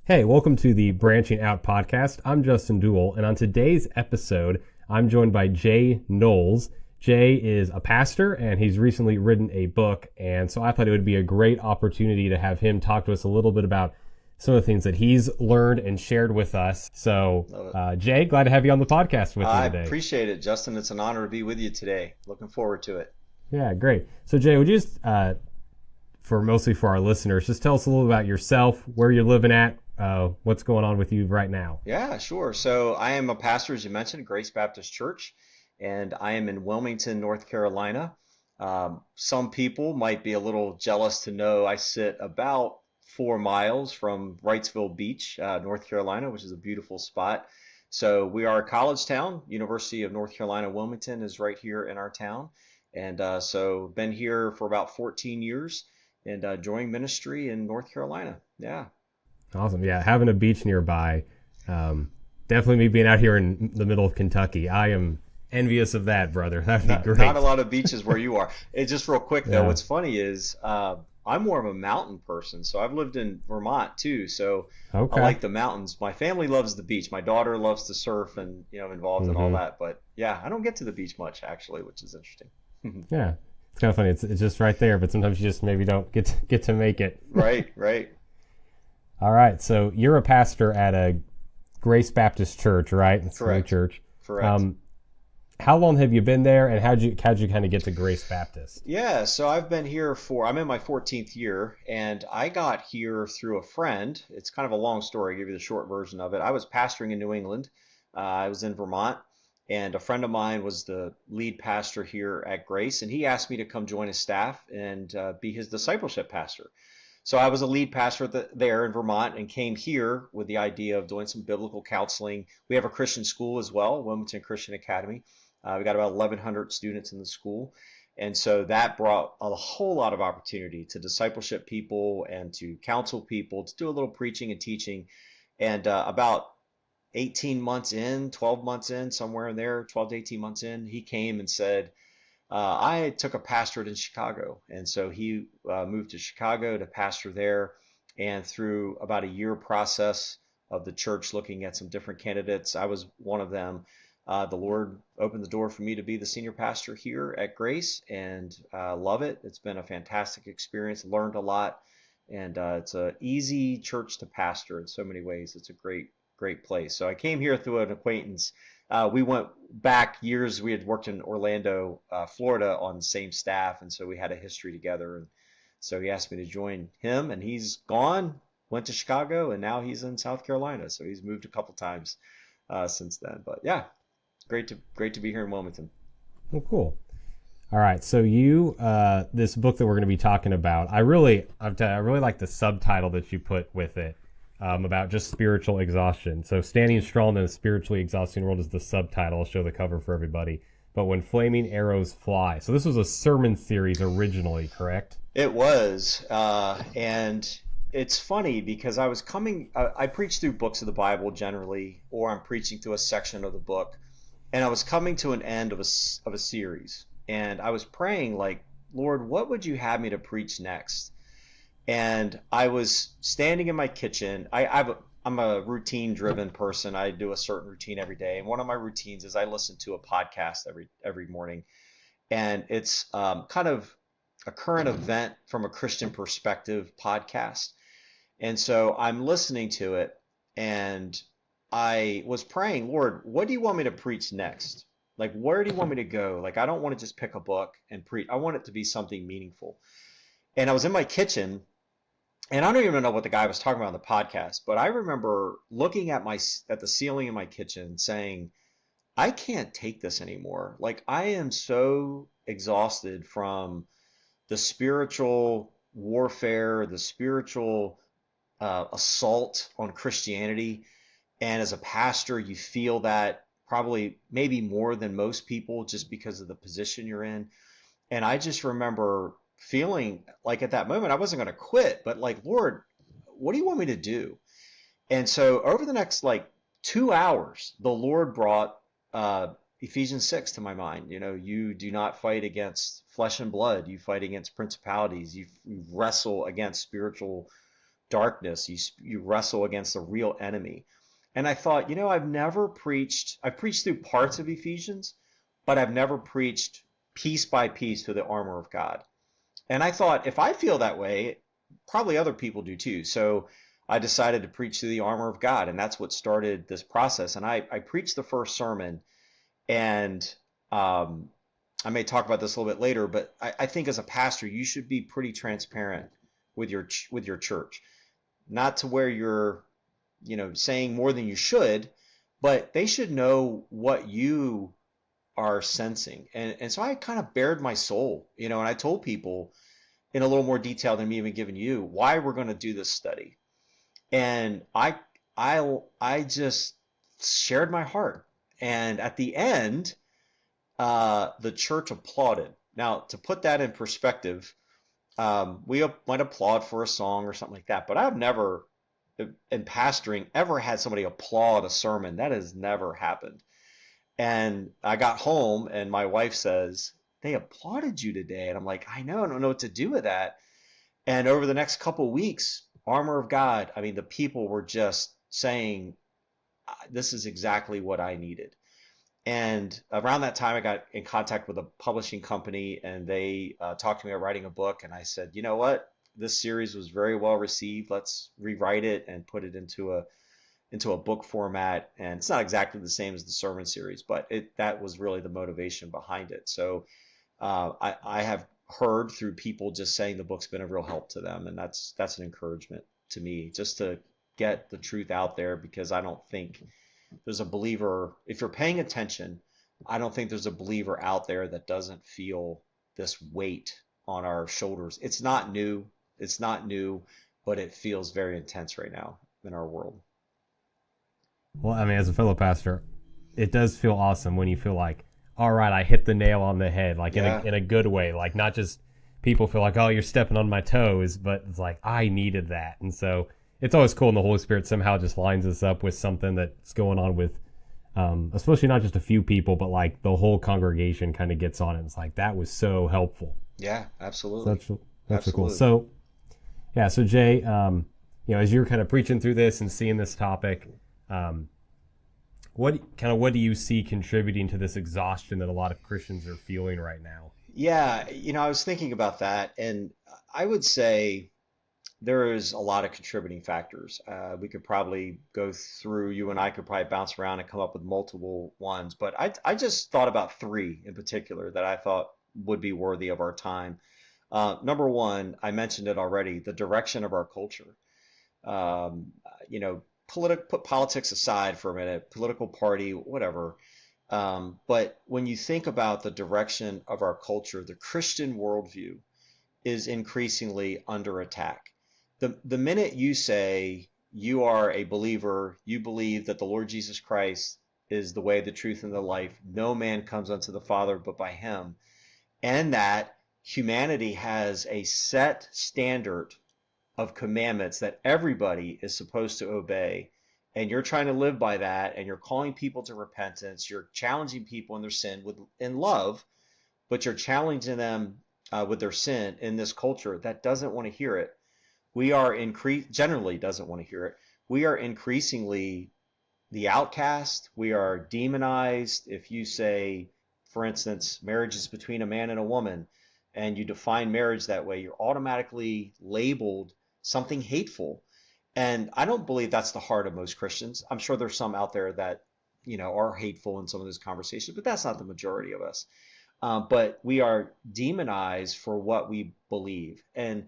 Hey, welcome to the Branching Out podcast. I'm Justin Duell, and on today's episode, I'm joined by Jay Knolls. Jay is a pastor, and he's recently written a book, and so I thought it would be a great opportunity to have him talk to us a little bit about some of the things that he's learned and shared with us. So, Jay, glad to have you on the podcast with me I today. appreciate it, Justin. It's an honor to be with you today. Looking forward to it. Yeah, great. So, Jay, would you just, mostly for our listeners, just tell us a little about yourself, where you're living at, what's going on with you right now? Yeah, sure. So I am a pastor, as you mentioned, Grace Baptist Church, and I am in Wilmington, North Carolina. Some people might be a little jealous to know I sit about 4 miles from Wrightsville Beach, North Carolina, which is a beautiful spot. So we are a college town. University of North Carolina, Wilmington is right here in our town. And so been here for about 14 years and enjoying ministry in North Carolina. Yeah. Awesome. Yeah, having a beach nearby. Definitely me being out here in the middle of Kentucky. I am envious of that, brother. That'd be great. Not a lot of beaches where you are. It's just real quick though. Yeah. What's funny is I'm more of a mountain person, so I've lived in Vermont too. So I Okay. like the mountains. My family loves the beach. My daughter loves to surf and involved in all hmm that. But yeah, I don't get to the beach much actually, which is interesting. Yeah. It's kind of funny. It's just right there, but sometimes you just maybe don't get to make it. Right, right. All right. So you're a pastor at a Grace Baptist Church, right? It's a great Correct. church. Correct. How long have you been there, and how'd you kind of get to Grace Baptist? Yeah, so I'm in my 14th year, and I got here through a friend. It's kind of a long story. I'll give you the short version of it. I was pastoring in New England. I was in Vermont, and a friend of mine was the lead pastor here at Grace, and he asked me to come join his staff and be his discipleship pastor. So I was a lead pastor there in Vermont and came here with the idea of doing some biblical counseling. We have a Christian school as well, Wilmington Christian Academy. We got about 1,100 students in the school. And so that brought a whole lot of opportunity to discipleship people and to counsel people, to do a little preaching and teaching. And about 18 months in, 12 months in, somewhere in there, 12 to 18 months in, he came and said, I took a pastorate in Chicago. And so he moved to Chicago to pastor there. And through about a year process of the church looking at some different candidates, I was one of them. The Lord opened the door for me to be the senior pastor here at Grace, and love it. It's been a fantastic experience, learned a lot, and it's an easy church to pastor in so many ways. It's a great, great place. So I came here through an acquaintance. We went back years. We had worked in Orlando, Florida on the same staff, and so we had a history together. And so he asked me to join him, and he's gone, went to Chicago, and now he's in South Carolina. So he's moved a couple times since then. But yeah, great to be here in Wilmington. Well, cool. All right. So this book that we're going to be talking about, I really like the subtitle that you put with it. About just spiritual exhaustion. So standing strong in a spiritually exhausting world is the subtitle. I'll show the cover for everybody. But when flaming arrows fly. So this was a sermon series originally, correct? It was, and it's funny because I preach through books of the Bible generally, or I'm preaching through a section of the book, and I was coming to an end of a series, and I was praying like, Lord, what would you have me to preach next? And I was standing in my kitchen. I'm a routine driven person. I do a certain routine every day. And one of my routines is I listen to a podcast every morning. And it's kind of a current event from a Christian perspective podcast. And so I'm listening to it and I was praying, Lord, what do you want me to preach next? Like, where do you want me to go? Like, I don't want to just pick a book and preach. I want it to be something meaningful. And I was in my kitchen and I don't even know what the guy was talking about on the podcast, but I remember looking at the ceiling in my kitchen saying, I can't take this anymore. Like I am so exhausted from the spiritual warfare, the spiritual assault on Christianity. And as a pastor, you feel that probably maybe more than most people just because of the position you're in. And I just remember feeling like at that moment I wasn't going to quit, but like, Lord, what do you want me to do? And so over the next like 2 hours, the Lord brought Ephesians 6 to my mind. You do not fight against flesh and blood. You fight against principalities. You wrestle against spiritual darkness. You wrestle against a real enemy. And I thought, I've preached through parts of Ephesians, but I've never preached piece by piece through the armor of God. And I thought, if I feel that way, probably other people do too. So I decided to preach through the armor of God, and that's what started this process. And I preached the first sermon, and I may talk about this a little bit later, but I think as a pastor, you should be pretty transparent with your church, not to where you're, saying more than you should, but they should know what you are sensing. And so I kind of bared my soul, and I told people in a little more detail than me even giving you why we're going to do this study. And I just shared my heart. And at the end, the church applauded. Now, to put that in perspective, we might applaud for a song or something like that, but I've never, in pastoring, ever had somebody applaud a sermon. That has never happened. And I got home and my wife says, they applauded you today. And I'm like, I don't know what to do with that. And over the next couple of weeks, Armor of God, I mean, the people were just saying, this is exactly what I needed. And around that time, I got in contact with a publishing company, and they talked to me about writing a book. And I said, you know what? This series was very well received. Let's rewrite it and put it into a book format. And it's not exactly the same as the sermon series, but that was really the motivation behind it. So I have heard through people just saying the book's been a real help to them, and that's an encouragement to me, just to get the truth out there, because I don't think there's a believer, if you're paying attention, I don't think there's a believer out there that doesn't feel this weight on our shoulders. It's not new, but it feels very intense right now in our world. Well, I mean, as a fellow pastor, it does feel awesome when you feel like, all right, I hit the nail on the head, like in a good way, like not just people feel like, oh, you're stepping on my toes, but it's like, I needed that. And so it's always cool when the Holy Spirit somehow just lines us up with something that's going on with, especially not just a few people, but like the whole congregation kind of gets on it. It's like, that was so helpful. Yeah, absolutely. So that's cool. So, yeah, so Jay, as you're kind of preaching through this and seeing this topic, what do you see contributing to this exhaustion that a lot of Christians are feeling right now? Yeah, I was thinking about that, and I would say there is a lot of contributing factors. We could probably go through, you and I could probably bounce around and come up with multiple ones, but I just thought about three in particular that I thought would be worthy of our time. Number one, I mentioned it already, the direction of our culture. Put politics aside for a minute, political party, whatever. But when you think about the direction of our culture, the Christian worldview is increasingly under attack. The minute you say you are a believer, you believe that the Lord Jesus Christ is the way, the truth, and the life, no man comes unto the Father but by him, and that humanity has a set standard of commandments that everybody is supposed to obey, and you're trying to live by that, and you're calling people to repentance, you're challenging people in their sin in love, but you're challenging them with their sin in this culture that doesn't want to hear it. Generally doesn't want to hear it. We are increasingly the outcast. We are demonized. If you say, for instance, marriage is between a man and a woman, and you define marriage that way, you're automatically labeled something hateful. And I don't believe that's the heart of most Christians. I'm sure there's some out there that, are hateful in some of those conversations, but that's not the majority of us. But we are demonized for what we believe. And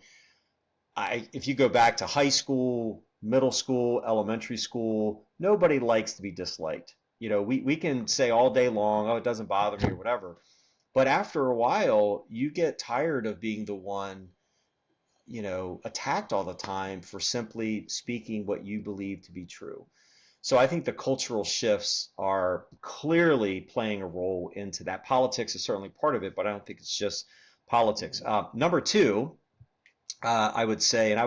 if you go back to high school, middle school, elementary school, nobody likes to be disliked. We can say all day long, oh, it doesn't bother me or whatever. But after a while, you get tired of being the one, attacked all the time for simply speaking what you believe to be true. So I think the cultural shifts are clearly playing a role into that. Politics is certainly part of it, but I don't think it's just politics. Number two, I would say, and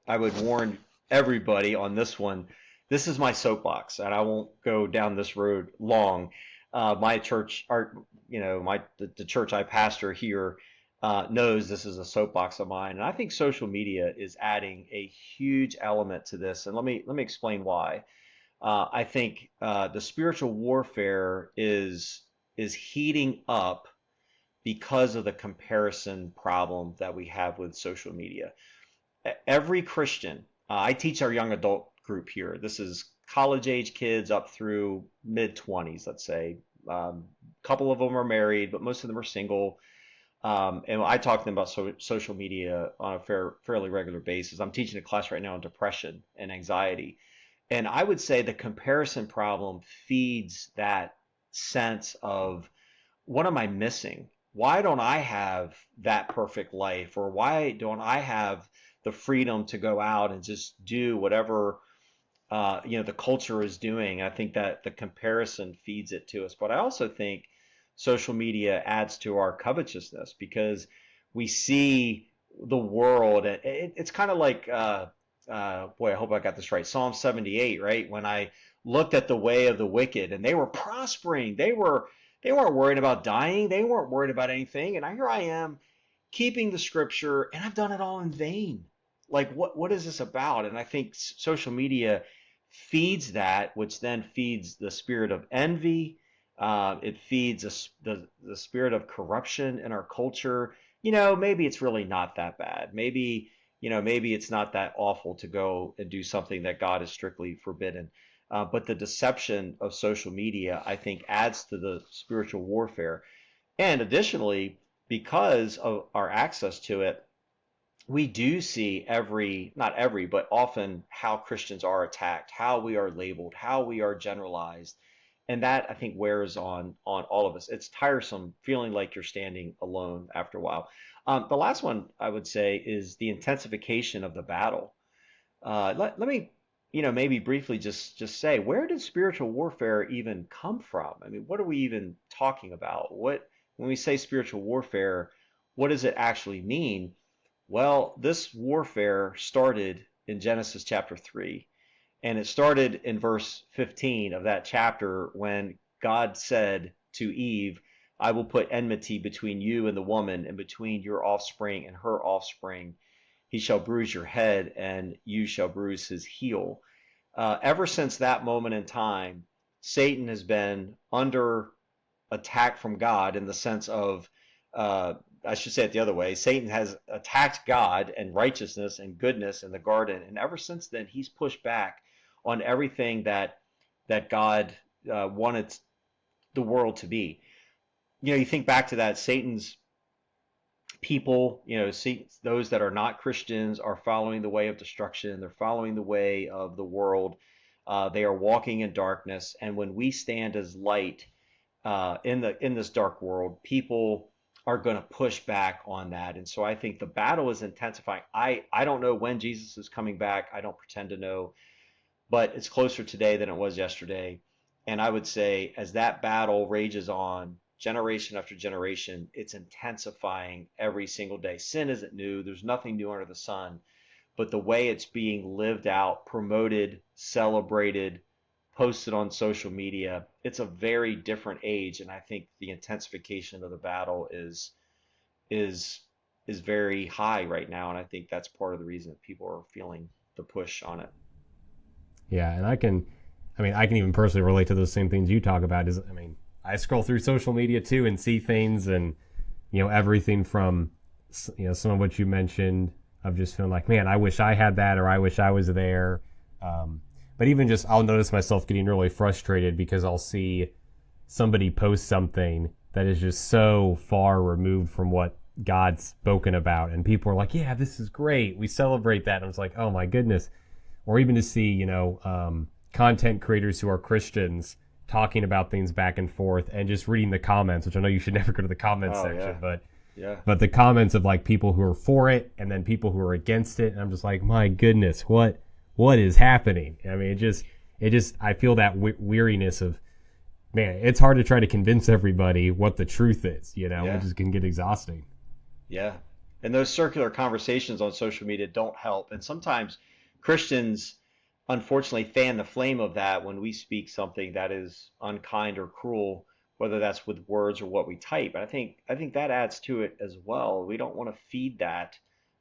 I would warn everybody on this one, this is my soapbox, and I won't go down this road long. My church, the church I pastor here, knows this is a soapbox of mine, and I think social media is adding a huge element to this. And let me explain why. I think the spiritual warfare is heating up because of the comparison problem that we have with social media. Every Christian, I teach our young adult group here. This is college age kids up through mid 20s, let's say. A couple of them are married, but most of them are single. And I talk to them about social media on a fairly regular basis. I'm teaching a class right now on depression and anxiety. And I would say the comparison problem feeds that sense of, what am I missing? Why don't I have that perfect life? Or why don't I have the freedom to go out and just do whatever the culture is doing? I think that the comparison feeds it to us. But I also think social media adds to our covetousness because we see the world. It's kind of like, boy, I hope I got this right. Psalm 78, right? When I looked at the way of the wicked and they were prospering, they weren't worried about dying, they weren't worried about anything, and here I am keeping the scripture, and I've done it all in vain. Like, what is this about? And I think social media feeds that, which then feeds the spirit of envy. It feeds the spirit of corruption in our culture. Maybe it's really not that bad. Maybe it's not that awful to go and do something that God has strictly forbidden. But the deception of social media, I think, adds to the spiritual warfare. And additionally, because of our access to it, we do see not every, but often how Christians are attacked, how we are labeled, how we are generalized. And that, I think, wears on all of us. It's tiresome feeling like you're standing alone after a while. The last one I would say is the intensification of the battle. Let me, maybe briefly just say, where did spiritual warfare even come from? I mean, what are we even talking about? When we say spiritual warfare, what does it actually mean? Well, this warfare started in Genesis chapter 3, and it started in verse 15 of that chapter when God said to Eve, I will put enmity between you and the woman, and between your offspring and her offspring. He shall bruise your head, and you shall bruise his heel. Ever since that moment in time, Satan has been under attack from God in the sense of, I should say it the other way. Satan has attacked God and righteousness and goodness in the garden, and ever since then, he's pushed back on everything that God wanted the world to be. You think back to that, Satan's people, see, those that are not Christians are following the way of destruction. They're following the way of the world. They are walking in darkness. And when we stand as light in this dark world, people are going to push back on that. And so I think the battle is intensifying. I don't know when Jesus is coming back. I don't pretend to know, but it's closer today than it was yesterday. And I would say as that battle rages on, generation after generation, it's intensifying every single day. Sin isn't new. There's nothing new under the sun. But the way it's being lived out, promoted, celebrated, posted on social media, it's a very different age. And I think the intensification of the battle is very high right now. And I think that's part of the reason that people are feeling the push on it. Yeah, and I can even personally relate to those same things you talk about. I scroll through social media too and see things, and everything from some of what you mentioned of just feeling like, man, I wish I had that, or I wish I was there. But even just, I'll notice myself getting really frustrated because I'll see somebody post something that is just so far removed from what God's spoken about, and people are like, yeah, this is great, we celebrate that. And I was like, oh my goodness. Or even to see, content creators who are Christians talking about things back and forth, and just reading the comments, which I know you should never go to the comments section, but the comments of like people who are for it and then people who are against it. And I'm just like, my goodness, what is happening? I mean, it just, I feel that weariness of, man, it's hard to try to convince everybody what the truth is, it just can get exhausting. Yeah. And those circular conversations on social media don't help. And sometimes Christians, unfortunately, fan the flame of that when we speak something that is unkind or cruel, whether that's with words or what we type. And I think that adds to it as well. We don't want to feed that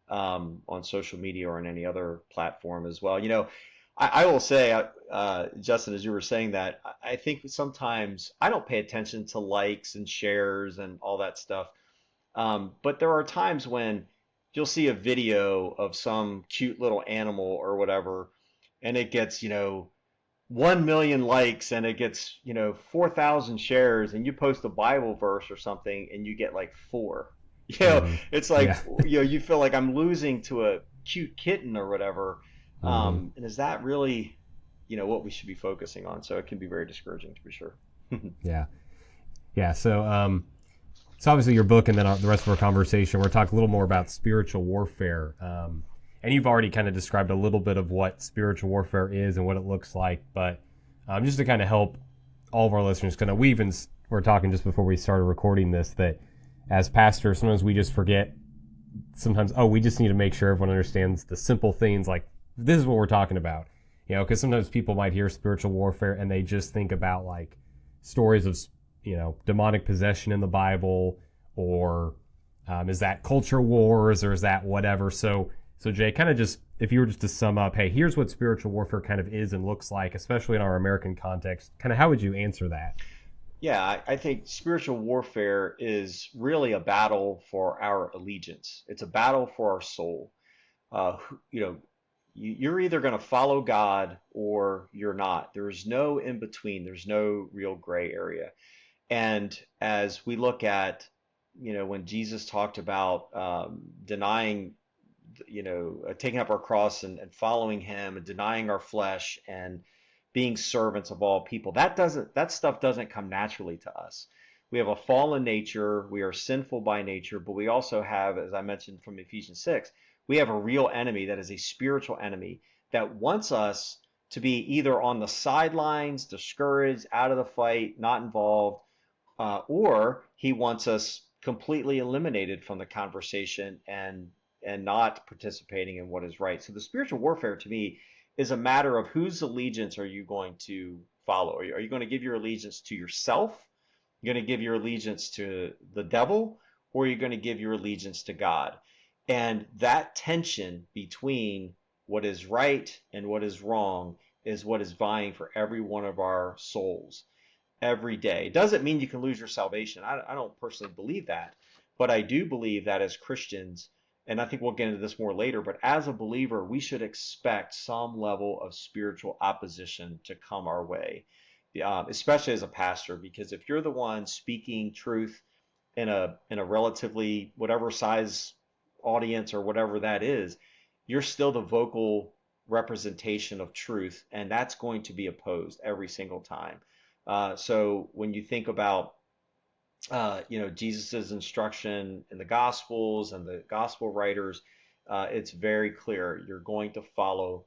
on social media or on any other platform as well. I will say, Justin, as you were saying that, I think sometimes I don't pay attention to likes and shares and all that stuff. But there are times when you'll see a video of some cute little animal or whatever, and it gets, 1 million likes and it gets, 4,000 shares, and you post a Bible verse or something and you get like four. Hmm. It's like, Yeah. you feel like I'm losing to a cute kitten or whatever. Hmm. And is that really, what we should be focusing on? So it can be very discouraging to be sure. Yeah. Yeah. So obviously your book and then the rest of our conversation, we're talking a little more about spiritual warfare. And you've already kind of described a little bit of what spiritual warfare is and what it looks like. But just to kind of help all of our listeners, kind of we're talking just before we started recording this, that as pastors, sometimes we just forget sometimes, we just need to make sure everyone understands the simple things, like this is what we're talking about. Because sometimes people might hear spiritual warfare and they just think about like stories of demonic possession in the Bible, or is that culture wars, or is that whatever? So Jay, kind of just, if you were just to sum up, hey, here's what spiritual warfare kind of is and looks like, especially in our American context, kind of how would you answer that? Yeah, I think spiritual warfare is really a battle for our allegiance. It's a battle for our soul. You're either going to follow God or you're not. There's no in between. There's no real gray area. And as we look at, when Jesus talked about denying, taking up our cross and following Him and denying our flesh and being servants of all people, that stuff doesn't come naturally to us. We have a fallen nature. We are sinful by nature, but we also have, as I mentioned from Ephesians 6, we have a real enemy that is a spiritual enemy that wants us to be either on the sidelines, discouraged, out of the fight, not involved, or he wants us completely eliminated from the conversation and not participating in what is right. So the spiritual warfare to me is a matter of whose allegiance are you going to follow? Are you going to give your allegiance to yourself? You're going to give your allegiance to the devil, or you're going to give your allegiance to God? And that tension between what is right and what is wrong is what is vying for every one of our souls every day. It doesn't mean you can lose your salvation. I don't personally believe that, but I do believe that as Christians, and I think we'll get into this more later, but as a believer, we should expect some level of spiritual opposition to come our way, especially as a pastor, because if you're the one speaking truth in a relatively whatever size audience or whatever that is, you're still the vocal representation of truth, and that's going to be opposed every single time. So when you think about Jesus's instruction in the Gospels and the Gospel writers, it's very clear. You're going to follow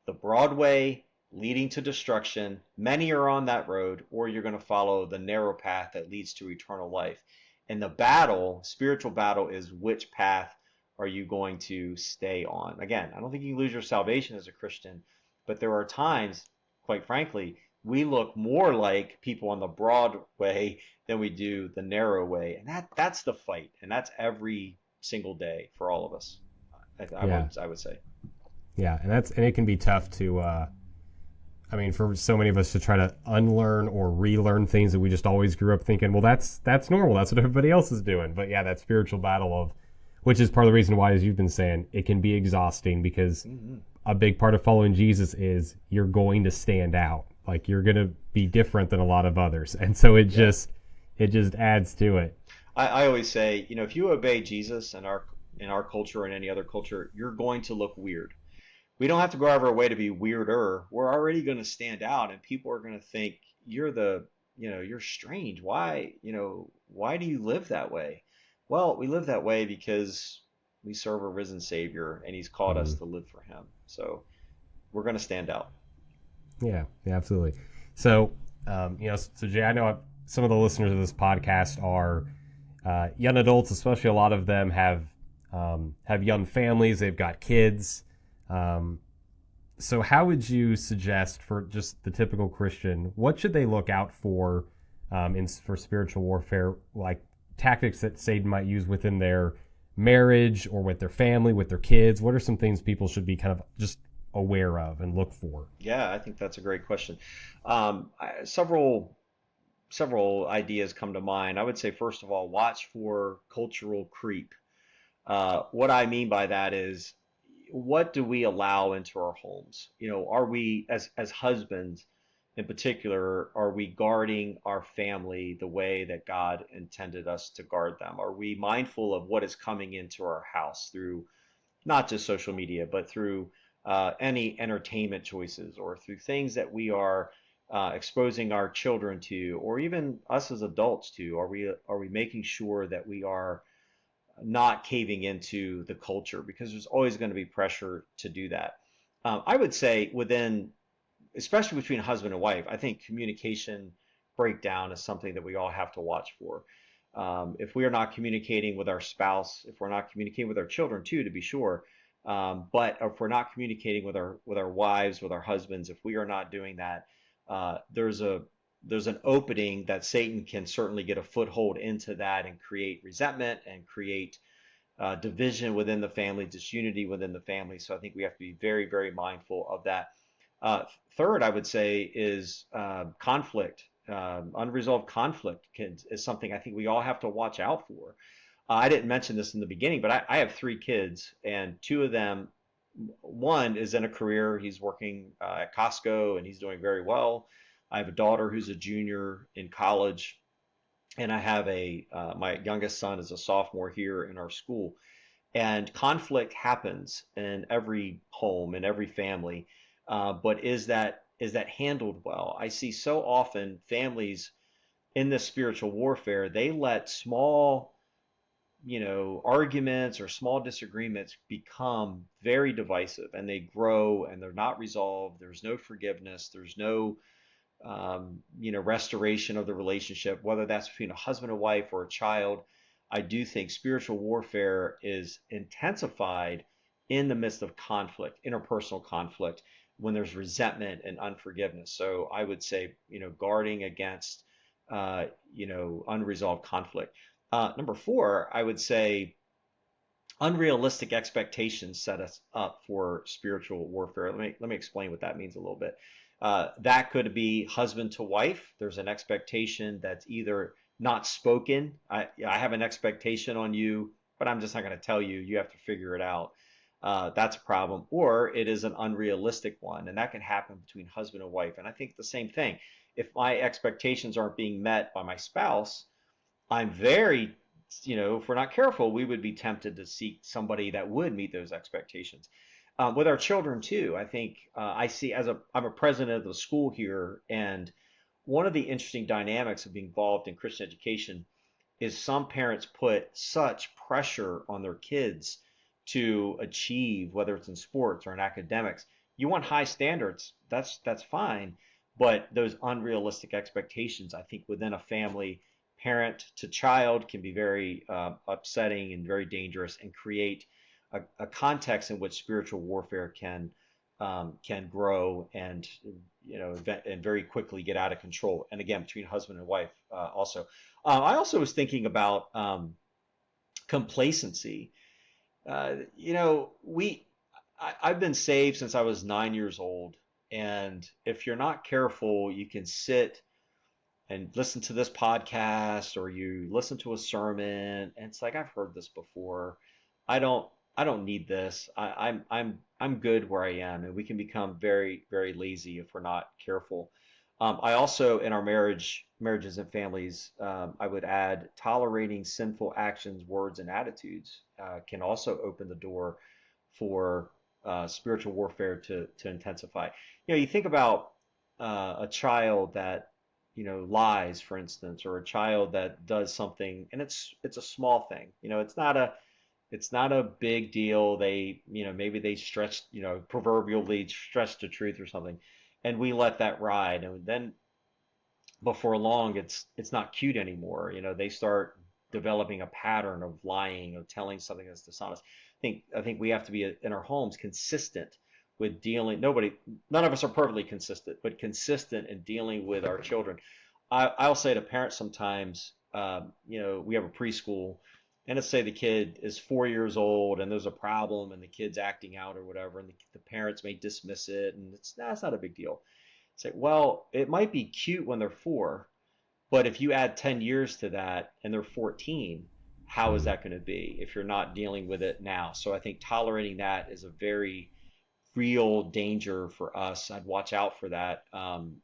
the broad way leading to destruction. Many are on that road, or you're going to follow the narrow path that leads to eternal life. And the battle, spiritual battle, is which path are you going to stay on? Again, I don't think you lose your salvation as a Christian, but there are times, quite frankly, we look more like people on the broad way than we do the narrow way. And that's the fight. And that's every single day for all of us. Yeah. I would say. Yeah. And it can be tough to, for so many of us to try to unlearn or relearn things that we just always grew up thinking, well, that's normal. That's what everybody else is doing. But yeah, that spiritual battle which is part of the reason why, as you've been saying, it can be exhausting, because a big part of following Jesus is you're going to stand out. Like, you're going to be different than a lot of others. And so it just adds to it. I always say, if you obey Jesus in our culture and any other culture, you're going to look weird. We don't have to go out of our way to be weirder. We're already going to stand out, and people are going to think you're strange. Why do you live that way? Well, we live that way because we serve a risen Savior, and He's called us Mhm. to live for Him. So we're going to stand out. Yeah, absolutely. So, so Jay, I know some of the listeners of this podcast are young adults, especially a lot of them have young families. They've got kids. So how would you suggest, for just the typical Christian, what should they look out for for spiritual warfare, like tactics that Satan might use within their marriage or with their family, with their kids? What are some things people should be kind of just aware of and look for? Yeah, I think that's a great question. Several ideas come to mind. I would say, first of all, watch for cultural creep. What I mean by that is, what do we allow into our homes? Are we, as husbands in particular, are we guarding our family the way that God intended us to guard them? Are we mindful of what is coming into our house through not just social media, but through any entertainment choices or through things that we are exposing our children to, or even us as adults to? Are we making sure that we are not caving into the culture, because there's always going to be pressure to do that. I would say especially between husband and wife, I think communication breakdown is something that we all have to watch for. If we are not communicating with our spouse, if we're not communicating with our children too, to be sure, but if we're not communicating with our wives, with our husbands, if we are not doing that, there's an opening that Satan can certainly get a foothold into that and create resentment and create division within the family, disunity within the family. So I think we have to be very, very mindful of that. Third, I would say, is conflict. Unresolved conflict is something I think we all have to watch out for. I didn't mention this in the beginning, but I have 3 kids, and 2 of them, one is in a career. He's working at Costco, and he's doing very well. I have a daughter who's a junior in college, and I have my youngest son is a sophomore here in our school. And conflict happens in every home, in every family. But is that handled well? I see so often families in this spiritual warfare, they let small, arguments or small disagreements become very divisive, and they grow, and they're not resolved. There's no forgiveness. There's no restoration of the relationship, whether that's between a husband and wife or a child. I do think spiritual warfare is intensified in the midst of conflict, interpersonal conflict, when there's resentment and unforgiveness. So I would say, guarding against, unresolved conflict. Number 4, I would say unrealistic expectations set us up for spiritual warfare. Let me explain what that means a little bit. That could be husband to wife. There's an expectation that's either not spoken. I have an expectation on you, but I'm just not going to tell you. You have to figure it out. That's a problem. Or it is an unrealistic one, and that can happen between husband and wife. And I think the same thing. If my expectations aren't being met by my spouse, I'm very, if we're not careful, we would be tempted to seek somebody that would meet those expectations. With our children too, I think I see, I'm a president of the school here, and one of the interesting dynamics of being involved in Christian education is some parents put such pressure on their kids to achieve, whether it's in sports or in academics. You want high standards, that's fine, but those unrealistic expectations, I think, within a family, parent to child, can be very upsetting and very dangerous, and create a context in which spiritual warfare can grow and and very quickly get out of control. And again, between husband and wife also. I also was thinking about complacency. I've been saved since I was 9 years old, and if you're not careful, you can sit and listen to this podcast, or you listen to a sermon, and it's like, I've heard this before. I don't I don't need this. I'm good where I am, and we can become very, very lazy if we're not careful. I also, in our marriages and families, I would add tolerating sinful actions, words, and attitudes can also open the door for spiritual warfare to intensify. You think about a child that lies, for instance, or a child that does something, and it's a small thing. It's not a big deal. They, maybe they stretch, proverbially stretch the truth or something, and we let that ride, and then before long, it's not cute anymore. They start developing a pattern of lying, of telling something that's dishonest. I think we have to be in our homes consistent with dealing. None of us are perfectly consistent, but consistent in dealing with our children. I'll say to parents sometimes, we have a preschool, and let's say the kid is 4 years old and there's a problem and the kid's acting out or whatever, and the parents may dismiss it, and that's not a big deal. Say, well, it might be cute when they're 4, but if you add 10 years to that and they're 14, how is Mm, that going to be if you're not dealing with it now? So I think tolerating that is a very real danger for us. I'd watch out for that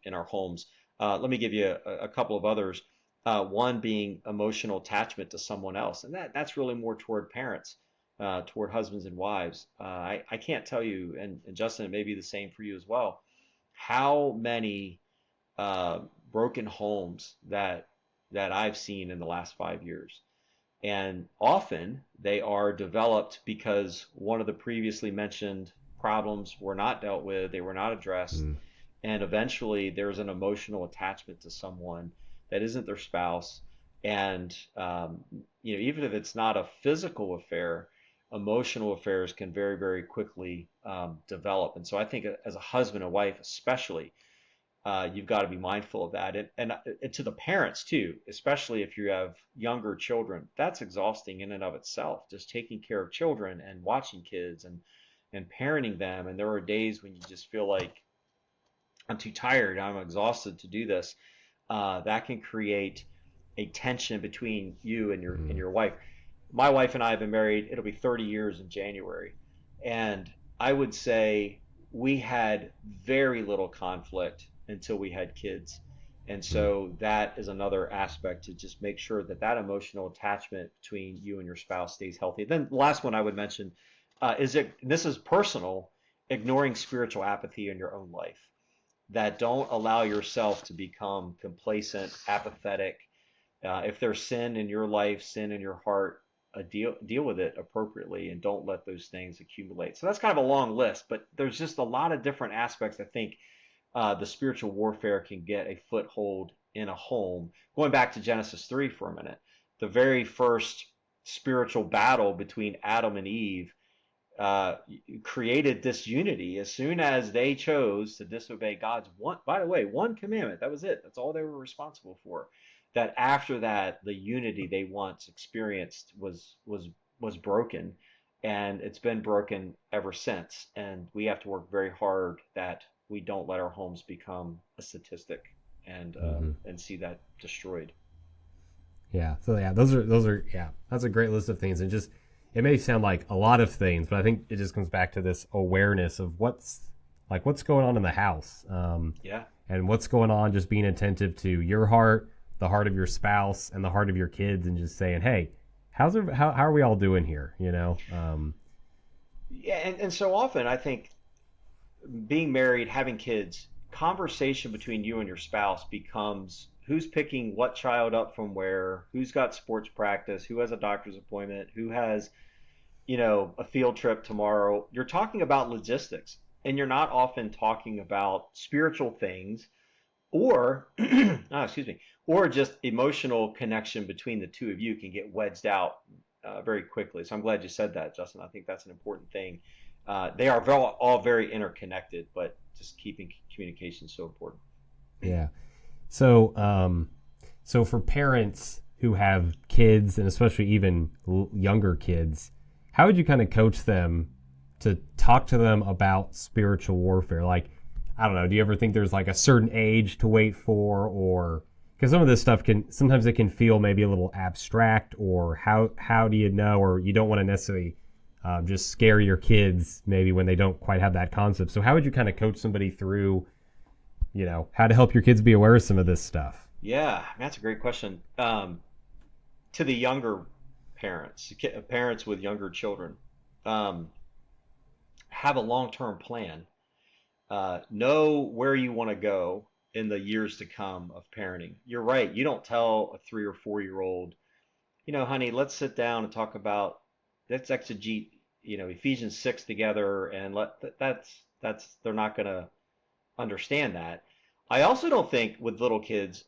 in our homes. Let me give you a couple of others. One being emotional attachment to someone else, and that's really more toward parents, toward husbands and wives. I can't tell you, and Justin, it may be the same for you as well, how many uh, broken homes that I've seen in the last 5 years. And often they are developed because one of the previously mentioned problems were not dealt with, they were not addressed, mm, and eventually there's an emotional attachment to someone that isn't their spouse. And even if it's not a physical affair, emotional affairs can very, very quickly develop. And so I think as a husband and wife, especially, you've got to be mindful of that. And to the parents too, especially if you have younger children, that's exhausting in and of itself, just taking care of children and watching kids and parenting them. And there are days when you just feel like I'm too tired, I'm exhausted to do this. That can create a tension between you and your mm, wife. My wife and I have been married, it'll be 30 years in January. And I would say we had very little conflict until we had kids. And mm. so that is another aspect to just make sure that that emotional attachment between you and your spouse stays healthy. Then the last one I would mention this is personal, ignoring spiritual apathy in your own life. That don't allow yourself to become complacent, apathetic, if there's sin in your life, sin in your heart, deal with it appropriately and don't let those things accumulate. So that's kind of a long list, but there's just a lot of different aspects. I think the spiritual warfare can get a foothold in a home. Going back to Genesis 3 for a minute, the very first spiritual battle between Adam and Eve uh, created disunity as soon as they chose to disobey God's one, by the way, one commandment. That was it. That's all they were responsible for. That after that, the unity they once experienced was broken, and it's been broken ever since. And we have to work very hard that we don't let our homes become a statistic Hmm. and see that destroyed. Yeah. So yeah, those are yeah. That's a great list of things, and just it may sound like a lot of things, but I think it just comes back to this awareness of what's going on in the house, Yeah. and what's going on. Just being attentive to your heart, the heart of your spouse, and the heart of your kids, and just saying, hey, how are we all doing here? Yeah, and so often I think being married, having kids, conversation between you and your spouse becomes who's picking what child up from where, who's got sports practice, who has a doctor's appointment, who has, a field trip tomorrow. You're talking about logistics, and you're not often talking about spiritual things or, excuse me, or just emotional connection between the two of you can get wedged out very quickly. So I'm glad you said that, Justin. I think that's an important thing. They are all very interconnected, but just keeping communication so important. Yeah. So so for parents who have kids, and especially even younger kids, how would you kind of coach them to talk to them about spiritual warfare? Like, I don't know, do you ever think there's like a certain age to wait for, or because some of this stuff can sometimes it can feel maybe a little abstract, or how do you know, or you don't want to necessarily just scare your kids maybe when they don't quite have that concept. So how would you kind of coach somebody through, how to help your kids be aware of some of this stuff? Yeah, that's a great question. To the younger parents, parents with younger children, um, have a long-term plan. Know where you want to go in the years to come of parenting. You're right. You don't tell a 3 or 4 year old, honey, let's sit down and talk about let's exegete, Ephesians 6 together, and that's they're not going to understand that. I also don't think with little kids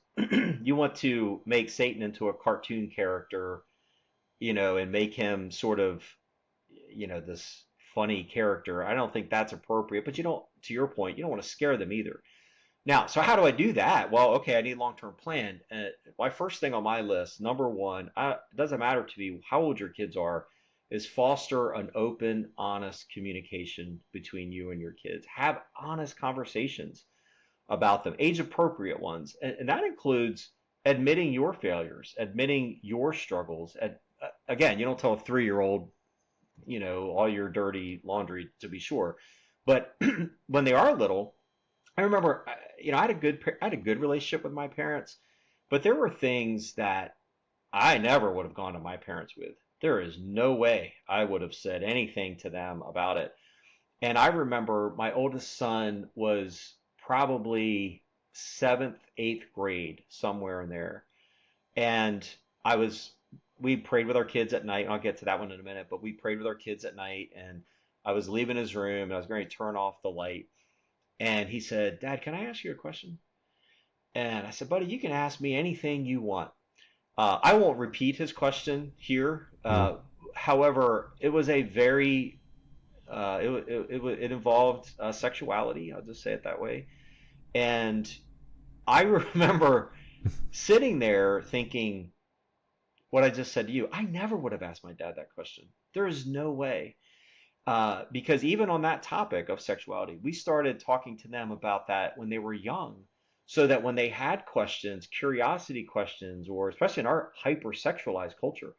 you want to make Satan into a cartoon character, and make him sort of, this funny character. I don't think that's appropriate, but to your point, you don't want to scare them either. Now, so how do I do that? Well, okay, I need a long-term plan. My first thing on my list, number one, it doesn't matter to me how old your kids are, is foster an open, honest communication between you and your kids. Have honest conversations about them, age-appropriate ones, and that includes admitting your failures, admitting your struggles. Again, you don't tell a 3-year-old, all your dirty laundry, to be sure, but when they are little, I remember, I had a good relationship with my parents, but there were things that I never would have gone to my parents with. There is no way I would have said anything to them about it. And I remember my oldest son was probably seventh, eighth grade, somewhere in there. And I was, we prayed with our kids at night. And I'll get to that one in a minute, but we prayed with our kids at night. And I was leaving his room and I was going to turn off the light. And he said, Dad, can I ask you a question? And I said, buddy, you can ask me anything you want. I won't repeat his question here. Mm. However, it was a very, it involved sexuality. I'll just say it that way. And I remember sitting there thinking what I just said to you. I never would have asked my dad that question. There is no way. Because even on that topic of sexuality, we started talking to them about that when they were young, so that when they had questions, curiosity questions, or especially in our hypersexualized culture,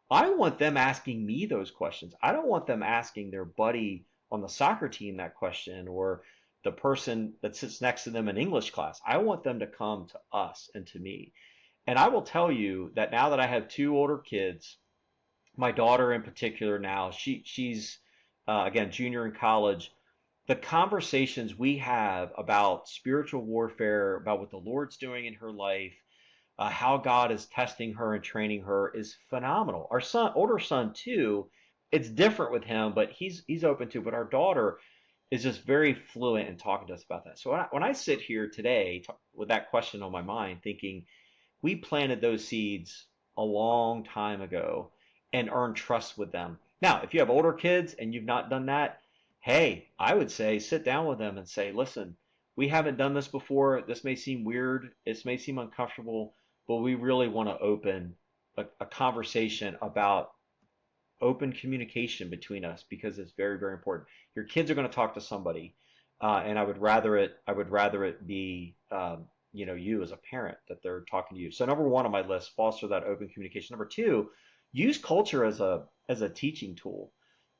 I want them asking me those questions. I don't want them asking their buddy on the soccer team that question or the person that sits next to them in English class. I want them to come to us and to me. And I will tell you that now that I have two older kids, my daughter in particular now, she's again junior in college. The conversations we have about spiritual warfare, about what the Lord's doing in her life, how God is testing her and training her is phenomenal. Our son, older son too, it's different with him, but he's open to. But our daughter is just very fluent in talking to us about that. So when I sit here today with that question on my mind, thinking we planted those seeds a long time ago and earned trust with them. Now, if you have older kids and you've not done that, hey, I would say sit down with them and say, listen, we haven't done this before. This may seem weird. This may seem uncomfortable, but we really want to open a conversation about open communication between us because it's very, very important. Your kids are going to talk to somebody, and I would rather it be you as a parent that they're talking to you. So number one on my list, foster that open communication. Number two, use culture as a teaching tool.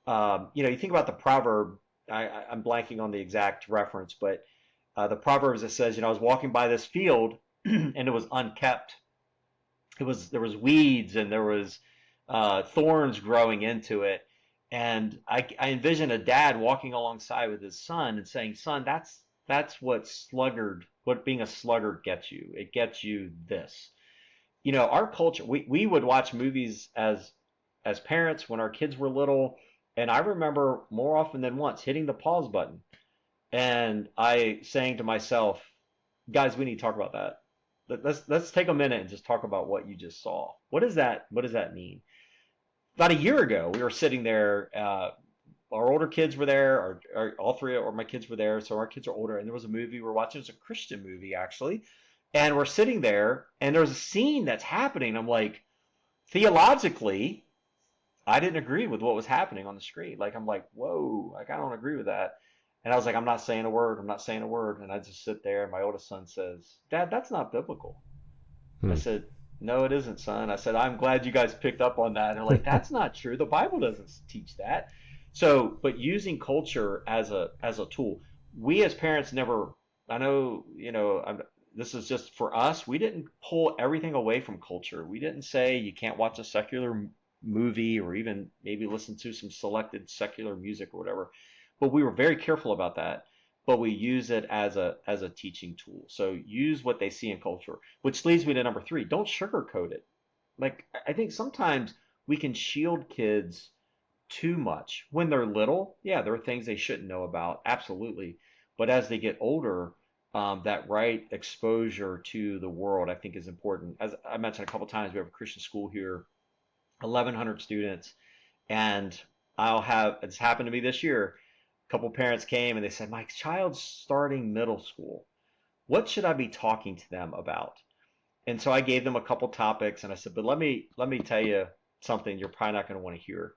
You think about the proverb. I'm blanking on the exact reference, but the proverbs that says, I was walking by this field and it was unkept. There was weeds and there was thorns growing into it. And I envision a dad walking alongside with his son and saying, "Son, that's what being a sluggard gets you. It gets you this." Our culture. We would watch movies as parents when our kids were little, and I remember more often than once hitting the pause button and I saying to myself, "Guys, we need to talk about that. Let's take a minute and just talk about what you just saw. What does that mean?" About a year ago, we were sitting there. Our older kids were there. All three of my kids were there. So our kids are older, and there was a movie we were watching. It was a Christian movie, actually. And we're sitting there, and there's a scene that's happening. I'm like, theologically, I didn't agree with what was happening on the screen. Like, I'm like, whoa, like, I don't agree with that. And I was like, I'm not saying a word. I'm not saying a word. And I just sit there, and my oldest son says, Dad, that's not biblical. I Hmm. said, no, it isn't, son. I said, I'm glad you guys picked up on that. And they're like, that's not true. The Bible doesn't teach that. So, but using culture as a tool, we as parents never. I know, this is just for us. We didn't pull everything away from culture. We didn't say you can't watch a secular movie or even maybe listen to some selected secular music or whatever. But we were very careful about that. But we use it as a teaching tool. So use what they see in culture, which leads me to number three. Don't sugarcoat it. Like I think sometimes we can shield kids too much when they're little. Yeah, there are things they shouldn't know about, absolutely. But as they get older, that right exposure to the world, I think, is important. As I mentioned a couple times, we have a Christian school here, 1,100 students, and it's happened to me this year. A couple parents came and they said, my child's starting middle school. what should I be talking to them about? And so I gave them a couple topics and I said, but let me tell you something you're probably not going to want to hear.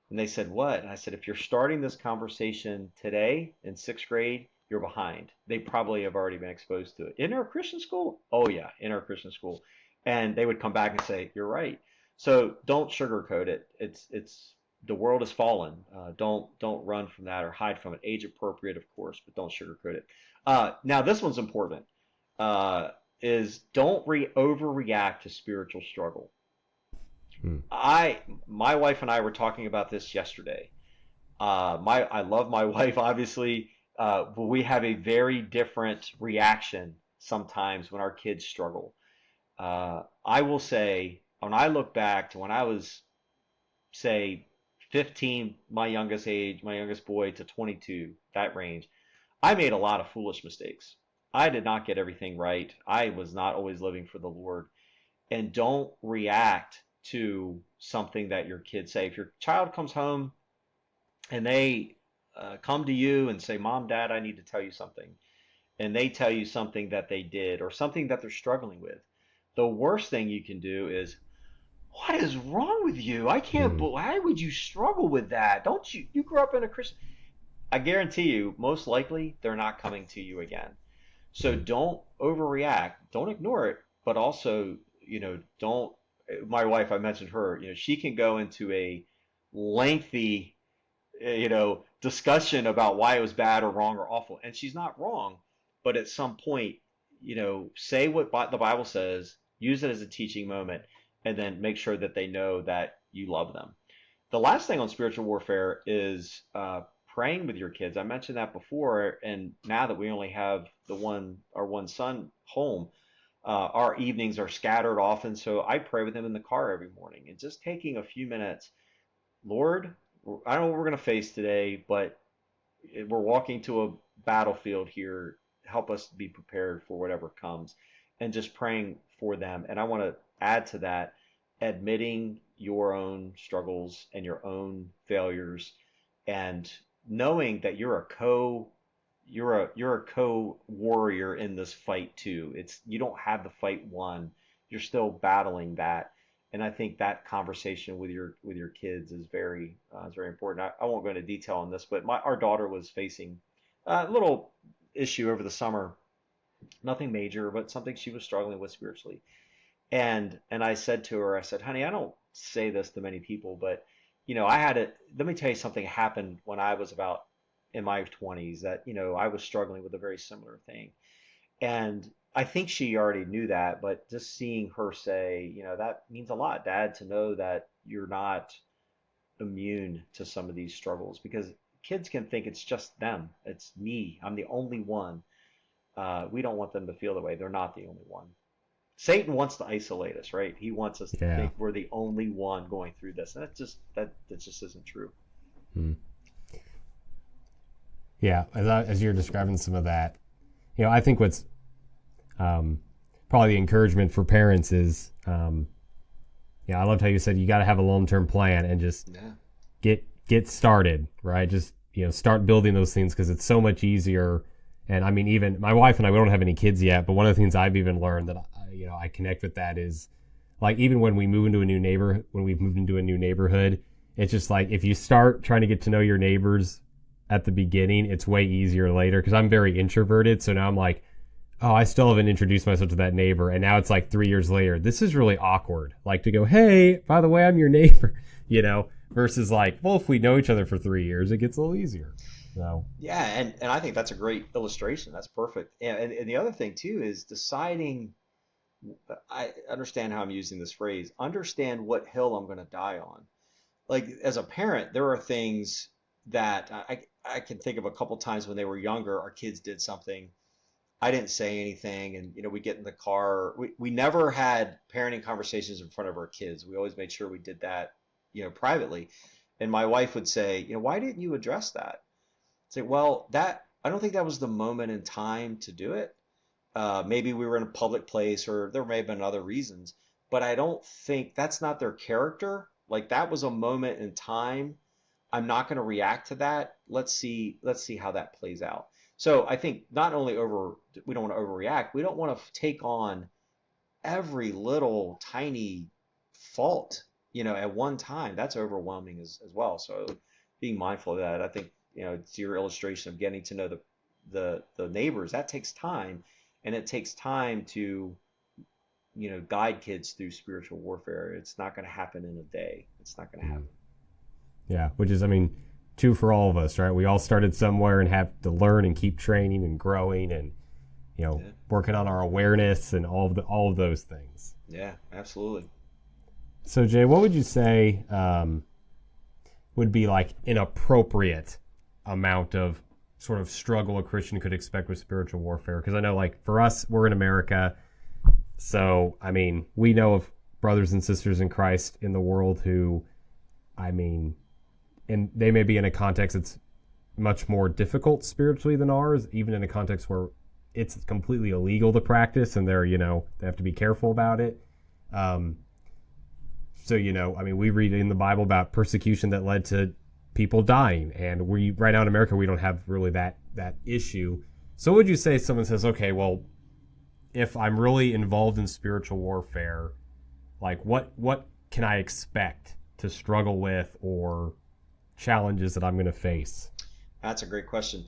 And they said, what? And I said, if you're starting this conversation today in sixth grade, you're behind. They probably have already been exposed to it. In our Christian school? Oh, yeah, in our Christian school. And they would come back and say, you're right. So don't sugarcoat it. It's the world has fallen. Don't run from that or hide from it. Age appropriate, of course, but don't sugarcoat it. Now, this one's important. Uh, is don't overreact to spiritual struggle. Hmm. My wife and I were talking about this yesterday. I love my wife, obviously, but we have a very different reaction sometimes when our kids struggle. I will say, when I look back to when I was, say, 15, my youngest boy, to 22, that range, I made a lot of foolish mistakes. I did not get everything right. I was not always living for the Lord. And don't react to something that your kids say. If your child comes home and they come to you and say, Mom, Dad, I need to tell you something, and they tell you something that they did or something that they're struggling with, the worst thing you can do is, what is wrong with you? I can't, Hmm. why would you struggle with that? Don't you, you grew up in a Christian. I guarantee you, most likely, they're not coming to you again. So Hmm. don't overreact. Don't ignore it, but also, don't. My wife, I mentioned her. She can go into a lengthy, discussion about why it was bad or wrong or awful, and she's not wrong. But at some point, say what the Bible says, use it as a teaching moment, and then make sure that they know that you love them. The last thing on spiritual warfare is praying with your kids. I mentioned that before, and now that we only have our one son home, our evenings are scattered often. So I pray with him in the car every morning, and just taking a few minutes. Lord, I don't know what we're going to face today, but we're walking to a battlefield here. Help us be prepared for whatever comes, and just praying for them. And I want to add to that, admitting your own struggles and your own failures, and knowing that you're a co warrior in this fight too. It's you don't have the fight won. You're still battling that, and I think that conversation with your kids is very important. I won't go into detail on this, but our daughter was facing a little issue over the summer, nothing major, but something she was struggling with spiritually. And I said to her, I said, honey, I don't say this to many people, but I had it. Let me tell you something happened when I was about in my 20s that I was struggling with a very similar thing. And I think she already knew that, but just seeing her say, that means a lot, Dad, to know that you're not immune to some of these struggles, because kids can think it's just them. It's me. I'm the only one. We don't want them to feel that way. They're not the only one. Satan wants to isolate us, right? He wants us to Yeah. think we're the only one going through this. And that just isn't true. Hmm. Yeah. As you're describing some of that, I think what's um, probably the encouragement for parents is, I loved how you said you got to have a long-term plan and just Yeah. get started, right? Just start building those things, because it's so much easier. And I mean, even my wife and I, we don't have any kids yet, but one of the things I've even learned that I connect with that is, like, even when we move into a new neighbor, when we've moved into a new neighborhood, it's just like if you start trying to get to know your neighbors at the beginning, it's way easier later. Because I'm very introverted, so now I'm like, oh, I still haven't introduced myself to that neighbor, and now it's like 3 years later. This is really awkward. Like, to go, hey, by the way, I'm your neighbor, versus like, well, if we know each other for 3 years, it gets a little easier. So, Yeah, and I think that's a great illustration. That's perfect. And the other thing too is deciding. I understand how I'm using this phrase. Understand what hill I'm going to die on. Like, as a parent, there are things that I can think of a couple times when they were younger. Our kids did something. I didn't say anything, and we get in the car. We never had parenting conversations in front of our kids. We always made sure we did that, privately. And my wife would say, why didn't you address that? Say, well, that I don't think that was the moment in time to do it. Maybe we were in a public place, or there may have been other reasons, but I don't think that's not their character. Like, that was a moment in time. I'm not going to react to that. Let's see how that plays out. So I think not only we don't want to overreact, we don't want to take on every little tiny fault, at one time. That's overwhelming as well. So being mindful of that, I think, it's your illustration of getting to know the neighbors. That takes time, and it takes time to, guide kids through spiritual warfare. It's not going to happen in a day. It's not going to Mm. happen. Yeah, which is, I mean, true for all of us, right? We all started somewhere and have to learn and keep training and growing and, Yeah. working on our awareness and all of those things. Yeah, absolutely. So, Jay, what would you say would be like an appropriate amount of sort of struggle a Christian could expect with spiritual warfare? Because I know, like, for us, we're in America. So, I mean, we know of brothers and sisters in Christ in the world who, I mean, and they may be in a context that's much more difficult spiritually than ours, even in a context where it's completely illegal to practice and they have to be careful about it. So, I mean, we read in the Bible about persecution that led to people dying, and right now in America, we don't have really that issue. So would you say someone says, okay, well, if I'm really involved in spiritual warfare, like what can I expect to struggle with or challenges that I'm going to face? That's a great question.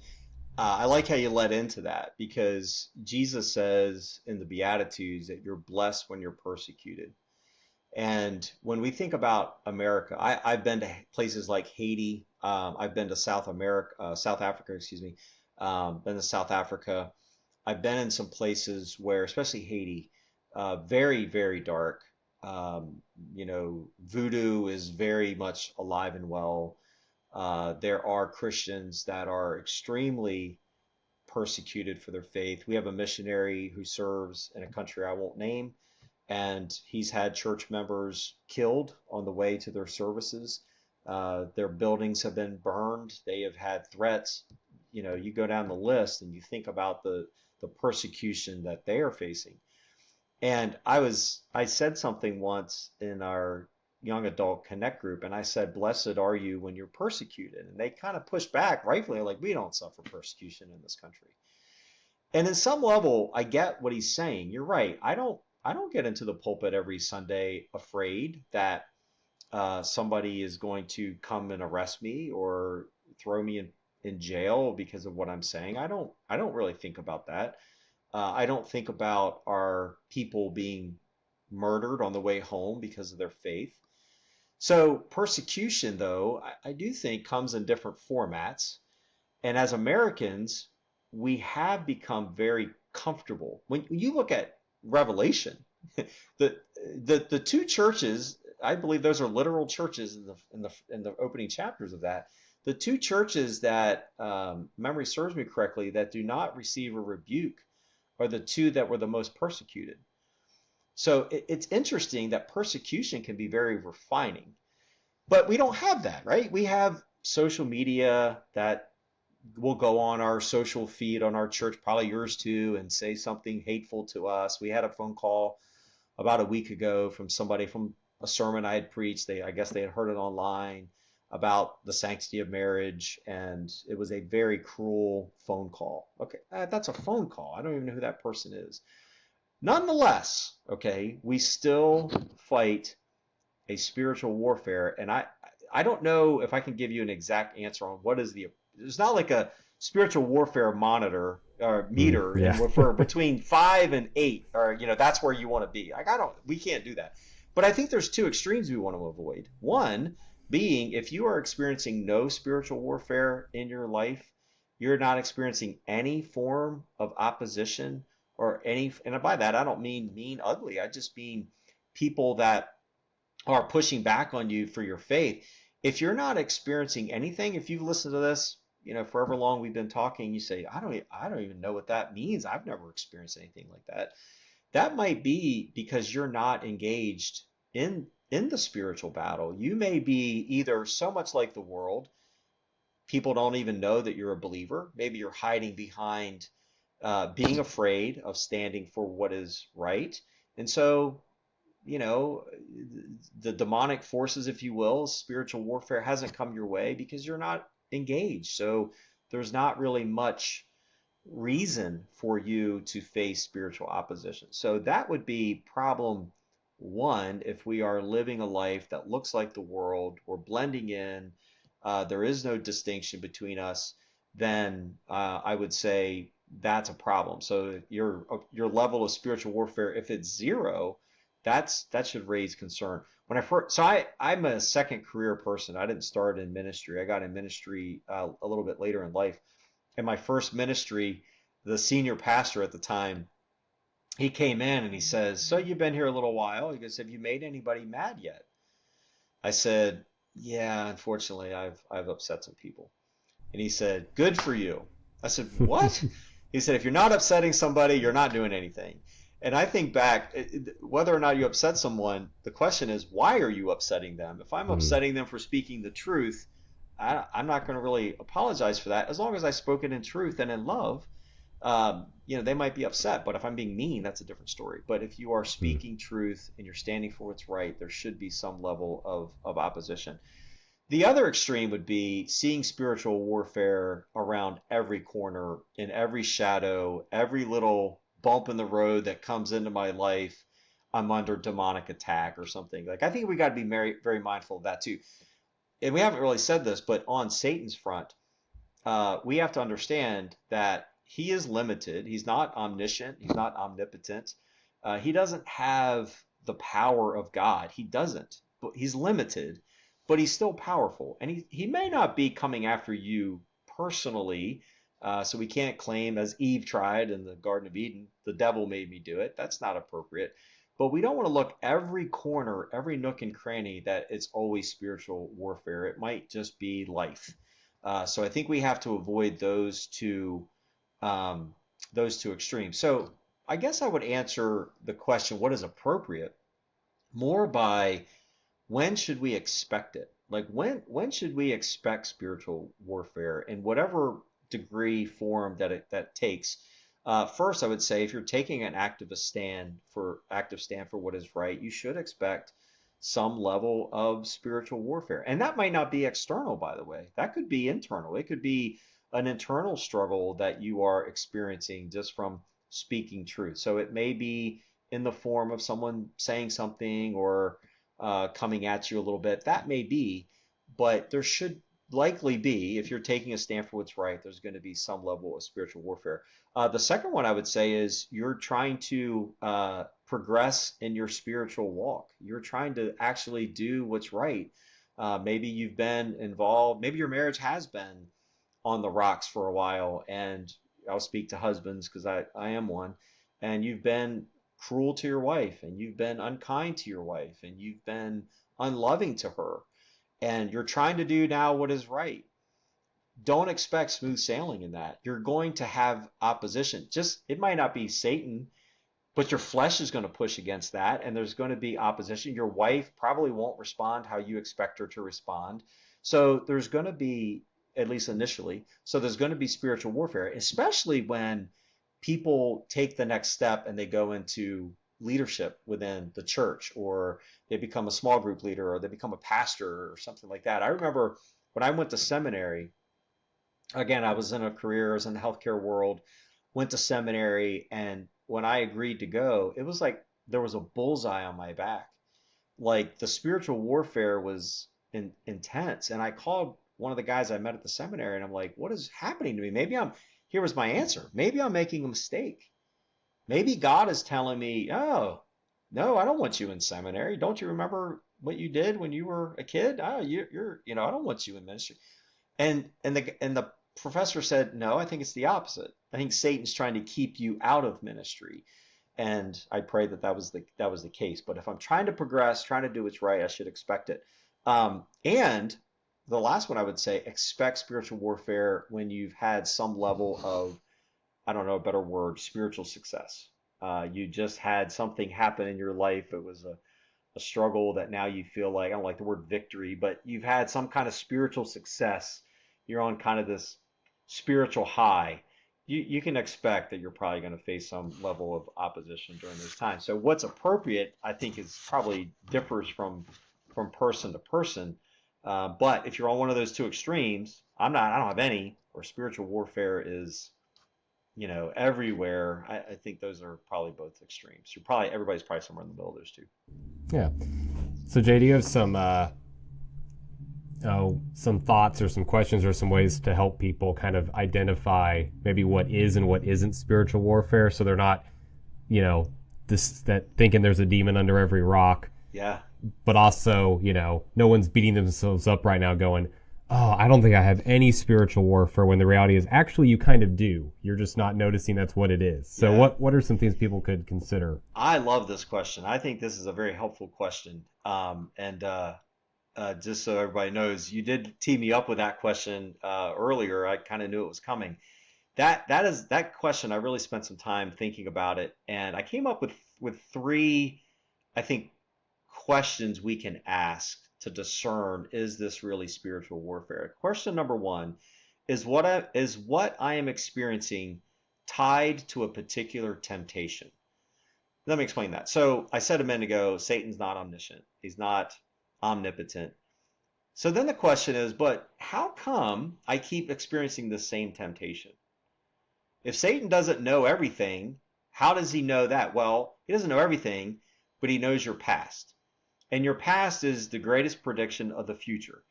I like how you led into that, because Jesus says in the Beatitudes that you're blessed when you're persecuted. And when we think about America, I've been to places like Haiti. I've been to South Africa, excuse me. Been to South Africa. I've been in some places where, especially Haiti, very, very dark. Voodoo is very much alive and well. There are Christians that are extremely persecuted for their faith. We have a missionary who serves in a country I won't name, and he's had church members killed on the way to their services. Their buildings have been burned. They have had threats. You go down the list and you think about the persecution that they are facing. And I said something once in our young adult connect group, and I said, "Blessed are you when you're persecuted." And they kind of pushed back, rightfully, like, we don't suffer persecution in this country. And in some level, I get what he's saying. You're right. I don't get into the pulpit every Sunday afraid that somebody is going to come and arrest me or throw me in jail because of what I'm saying. I don't really think about that. I don't think about our people being murdered on the way home because of their faith. So persecution, though, I do think comes in different formats. And as Americans, we have become very comfortable. When you look at Revelation, the the two churches, I believe those are literal churches in the opening chapters of that. The two churches that, memory serves me correctly, that do not receive a rebuke are the two that were the most persecuted. So it's interesting that persecution can be very refining, but we don't have that, right? We have social media that will go on our social feed on our church, probably yours too, and say something hateful to us. We had a phone call about a week ago from somebody from a sermon I had preached. I guess they had heard it online about the sanctity of marriage, and it was a very cruel phone call. Okay, that's a phone call. I don't even know who that person is. Nonetheless, okay, we still fight a spiritual warfare, and I don't know if I can give you an exact answer on what is there's not like a spiritual warfare monitor or meter, Yeah. and for between 5 and 8, or that's where you want to be. Like, we can't do that. But I think there's two extremes we want to avoid. One being, if you are experiencing no spiritual warfare in your life, you're not experiencing any form of opposition or and by that I don't mean mean, ugly. I just mean people that are pushing back on you for your faith. If you're not experiencing anything, if you've listened to this, forever long we've been talking, you say, I don't even know what that means. I've never experienced anything like that. That might be because you're not engaged in the spiritual battle. You may be either so much like the world, people don't even know that you're a believer. Maybe you're hiding behind being afraid of standing for what is right. And so, you know, the demonic forces, if you will, spiritual warfare hasn't come your way because you're not engaged. So there's not really much reason for you to face spiritual opposition. So that would be problem one if we are living a life that looks like the world, we're blending in, there is no distinction between us, then I would say that's a problem. So your level of spiritual warfare, if it's zero, that should raise concern. When I first, so I'm a second career person. I didn't start in ministry. I got in ministry a little bit later in life. In my first ministry, the senior pastor at the time, he came in and he says, "So you've been here a little while." He goes, "Have you made anybody mad yet?" I said, "Yeah, unfortunately, I've upset some people." And he said, "Good for you." I said, "What?" He said, "If you're not upsetting somebody, you're not doing anything." And I think back, whether or not you upset someone, the question is, why are you upsetting them? If I'm Mm. upsetting them for speaking the truth, I'm not going to really apologize for that. As long as I spoke it in truth and in love, they might be upset. But if I'm being mean, that's a different story. But if you are Mm. speaking truth and you're standing for what's right, there should be some level of opposition. The other extreme would be seeing spiritual warfare around every corner, in every shadow, every little bump in the road that comes into my life. I'm under demonic attack or something. Like I think we got to be very, very mindful of that too. And we haven't really said this, but on Satan's front, we have to understand that he is limited. He's not omniscient. He's not omnipotent. He doesn't have the power of God. He doesn't. But he's limited, but he's still powerful. And he may not be coming after you personally. So we can't claim, as Eve tried in the Garden of Eden, the devil made me do it. That's not appropriate. But we don't want to look every corner, every nook and cranny that it's always spiritual warfare. It might just be life. So I think we have to avoid um, those two extremes. So I guess I would answer the question, what is appropriate, more by when should we expect it? Like when should we expect spiritual warfare in whatever degree, form that takes? First, I would say if you're taking an active stand for what is right, you should expect some level of spiritual warfare. And that might not be external, by the way. That could be internal. It could be an internal struggle that you are experiencing just from speaking truth. So it may be in the form of someone saying something or coming at you a little bit. That may be, but there should likely be, if you're taking a stand for what's right, there's going to be some level of spiritual warfare. The second one I would say is you're trying to progress in your spiritual walk. You're trying to actually do what's right. Maybe you've been involved, maybe your marriage has been on the rocks for a while, and I'll speak to husbands because I am one, and you've been cruel to your wife, and you've been unkind to your wife, and you've been unloving to her, and you're trying to do now what is right. Don't expect smooth sailing in that. You're going to have opposition. Just it might not be Satan, but your flesh is going to push against that, and there's going to be opposition. Your wife probably won't respond how you expect her to respond. So there's going to be, at least initially, so there's going to be spiritual warfare, especially when people take the next step and they go into leadership within the church, or they become a small group leader, or they become a pastor or something like that. I remember when I went to seminary, again, I was in a career, I was in the healthcare world, went to seminary, and when I agreed to go, it was like there was a bullseye on my back. Like the spiritual warfare was intense. And I called one of the guys I met at the seminary and I'm like, what is happening to me? Here was my answer. Maybe I'm making a mistake. Maybe God is telling me, oh, no, I don't want you in seminary. Don't you remember what you did when you were a kid? Oh, I don't want you in ministry. And the professor said, no, I think it's the opposite. I think Satan's trying to keep you out of ministry. And I pray that was the case. But if I'm trying to progress, trying to do what's right, I should expect it. And the last one I would say, expect spiritual warfare when you've had some level of, I don't know a better word, spiritual success. You just had something happen in your life. It was a struggle that now you feel like, I don't like the word victory, but you've had some kind of spiritual success. You're on kind of this spiritual high. You can expect that you're probably going to face some level of opposition during those times. So what's appropriate, I think, is probably differs from person to person. But if you're on one of those two extremes, I don't have any, or spiritual warfare is everywhere. I think those are probably both extremes. Everybody's probably somewhere in the middle of those two. Yeah. So Jay, do you have some thoughts or some questions or some ways to help people kind of identify maybe what is and what isn't spiritual warfare, so they're not, that thinking there's a demon under every rock, Yeah. but also, no one's beating themselves up right now going, oh, I don't think I have any spiritual warfare, when the reality is actually you kind of do. You're just not noticing that's what it is. So Yeah. what are some things people could consider? I love this question. I think this is a very helpful question. And just so everybody knows, you did tee me up with that question earlier. I kind of knew it was coming. That question. I really spent some time thinking about it, and I came up with three, I think, questions we can ask to discern, is this really spiritual warfare? Question number one is what I am experiencing tied to a particular temptation? Let me explain that. So I said a minute ago, Satan's not omniscient. He's not omnipotent. So then the question is, but how come I keep experiencing the same temptation? If Satan doesn't know everything, how does he know that? Well, he doesn't know everything, but he knows your past. And your past is the greatest prediction of the future.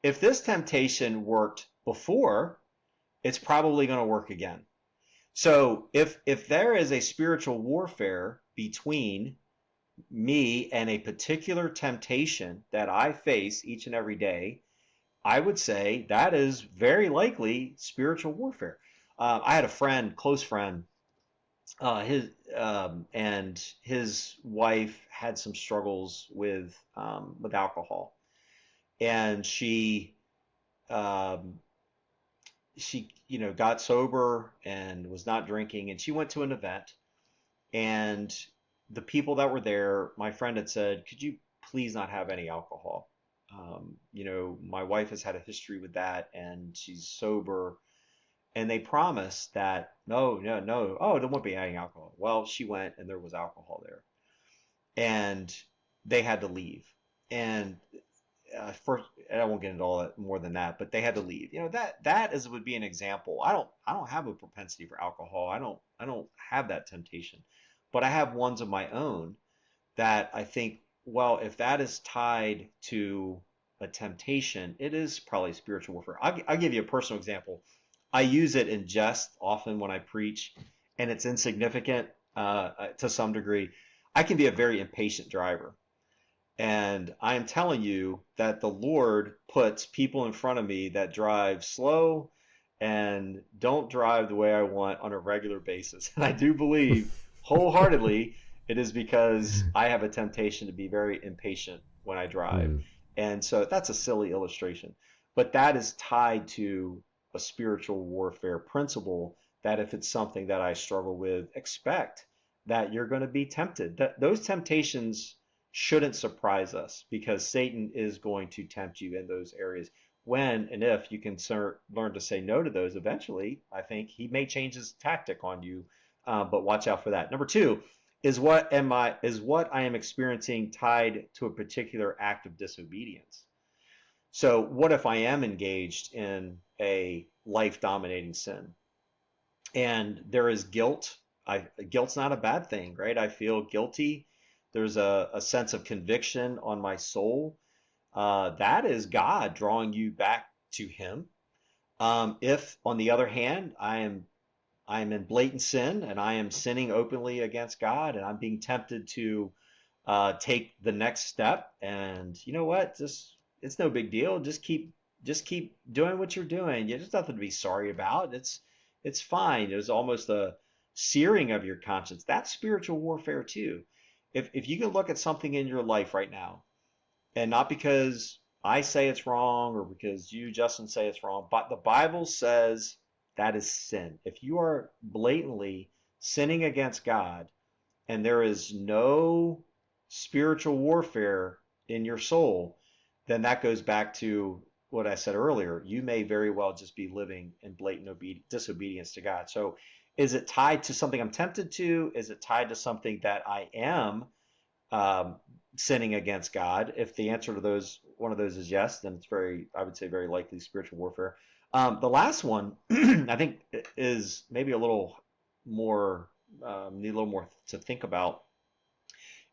If this temptation worked before, it's probably going to work again. So if there is a spiritual warfare between me and a particular temptation that I face each and every day, I would say that is very likely spiritual warfare. I had a friend, close friend, and his wife had some struggles with alcohol, and um, she got sober and was not drinking, and she went to an event, and the people that were there, my friend had said, could you please not have any alcohol? My wife has had a history with that, and she's sober. And they promised that, no, no, no, oh, there won't be any alcohol. Well, she went, and there was alcohol there. And they had to leave. And first, and I won't get into all that more than that, but they had to leave. Would be an example. I don't have a propensity for alcohol. I don't have that temptation, but I have ones of my own that I think, well, if that is tied to a temptation, it is probably spiritual warfare. I'll give you a personal example. I use it in jest often when I preach, and it's insignificant to some degree. I can be a very impatient driver. And I am telling you that the Lord puts people in front of me that drive slow and don't drive the way I want on a regular basis. And I do believe wholeheartedly it is because I have a temptation to be very impatient when I drive. Mm. And so that's a silly illustration. But that is tied to a spiritual warfare principle that if it's something that I struggle with, expect that you're going to be tempted. Those temptations shouldn't surprise us because Satan is going to tempt you in those areas. When and if you can learn to say no to those, eventually, I think he may change his tactic on you. But watch out for that. Number two is what I am experiencing tied to a particular act of disobedience. So what if I am engaged in a life-dominating sin and there is guilt? Guilt's not a bad thing, right? I feel guilty. There's a sense of conviction on my soul. That is God drawing you back to Him. If, on the other hand, I am in blatant sin and I am sinning openly against God and I'm being tempted to take the next step, and you know what? Just it's no big deal. Just keep doing what you're doing. There's nothing to be sorry about. It's fine. There's almost a searing of your conscience. That's spiritual warfare too. If you can look at something in your life right now, and not because I say it's wrong or because you, Justin, say it's wrong, but the Bible says that is sin. If you are blatantly sinning against God and there is no spiritual warfare in your soul, then that goes back to what I said earlier. You may very well just be living in blatant disobedience to God. So is it tied to something I'm tempted to? Is it tied to something that I am um, sinning against God? If the answer to one of those is yes, then I would say very likely spiritual warfare. The last one, I think, is maybe a little need a little more to think about.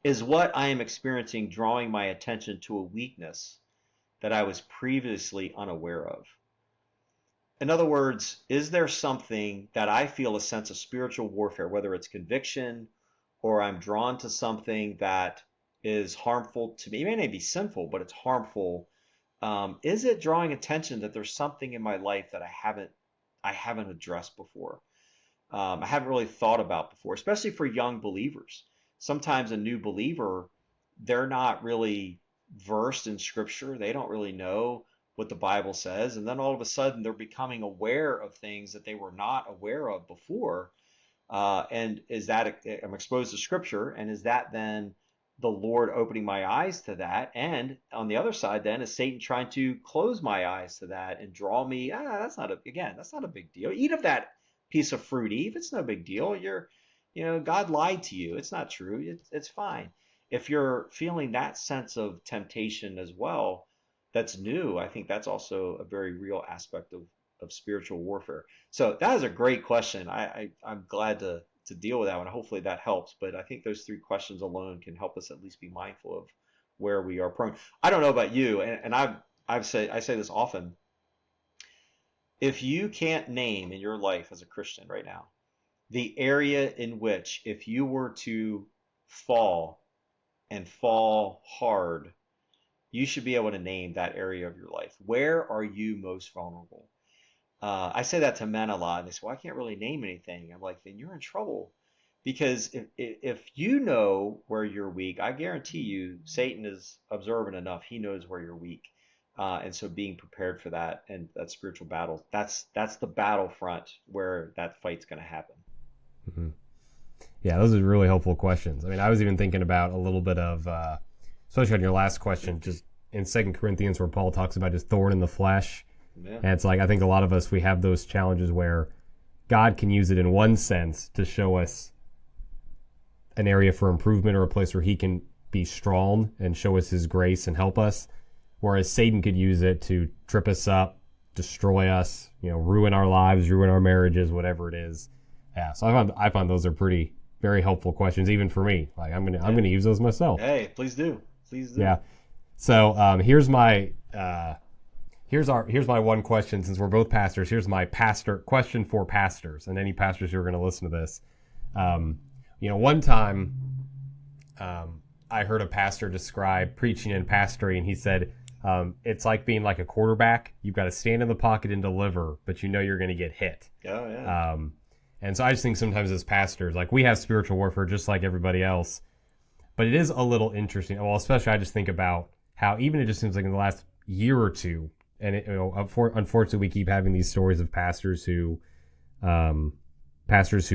Is what I am experiencing drawing my attention to a weakness that I was previously unaware of? In other words, is there something that I feel a sense of spiritual warfare, whether it's conviction or I'm drawn to something that is harmful to me? It may not be sinful, but it's harmful. Is it drawing attention that there's something in my life that I haven't addressed before? I haven't really thought about before, especially for young believers. Sometimes a new believer, they're not really versed in scripture. They don't really know what the Bible says. And then all of a sudden they're becoming aware of things that they were not aware of before. And is that, I'm exposed to scripture, and is that then the Lord opening my eyes to that? And on the other side, then, is Satan trying to close my eyes to that and draw me? That's not a big deal. Eat of that piece of fruit, Eve. It's no big deal. God lied to you. It's not true. It's fine. If you're feeling that sense of temptation as well, that's new. I think that's also a very real aspect of spiritual warfare. So that is a great question. I'm glad to deal with that one. Hopefully that helps. But I think those three questions alone can help us at least be mindful of where we are prone. I don't know about you, and I say this often. If you can't name in your life as a Christian right now the area in which, if you were to fall and fall hard, you should be able to name that area of your life. Where are you most vulnerable? I say that to men a lot, and they say, "Well, I can't really name anything." I'm like, "Then you're in trouble." Because if you know where you're weak, I guarantee you Satan is observant enough. He knows where you're weak. And so being prepared for that and that spiritual battle, that's the battlefront where that fight's going to happen. Mm-hmm. Yeah, those are really helpful questions. I mean, I was even thinking about a little bit of, especially on your last question, just in 2 Corinthians where Paul talks about just thorn in the flesh. Yeah. And it's like, I think a lot of us, we have those challenges where God can use it in one sense to show us an area for improvement or a place where he can be strong and show us his grace and help us. Whereas Satan could use it to trip us up, destroy us, ruin our lives, ruin our marriages, whatever it is. Yeah, so I find those are very helpful questions, even for me. Like I'm gonna use those myself. Hey, please do. Yeah. So here's my one question. Since we're both pastors, here's my pastor question for pastors and any pastors who are going to listen to this. One time I heard a pastor describe preaching and pastoring, and he said it's like being like a quarterback. You've got to stand in the pocket and deliver, but you're going to get hit. Oh yeah. And so I just think sometimes as pastors, like we have spiritual warfare just like everybody else, but it is a little interesting. Well, especially I just think about how even it just seems like in the last year or two, and unfortunately we keep having these stories of pastors who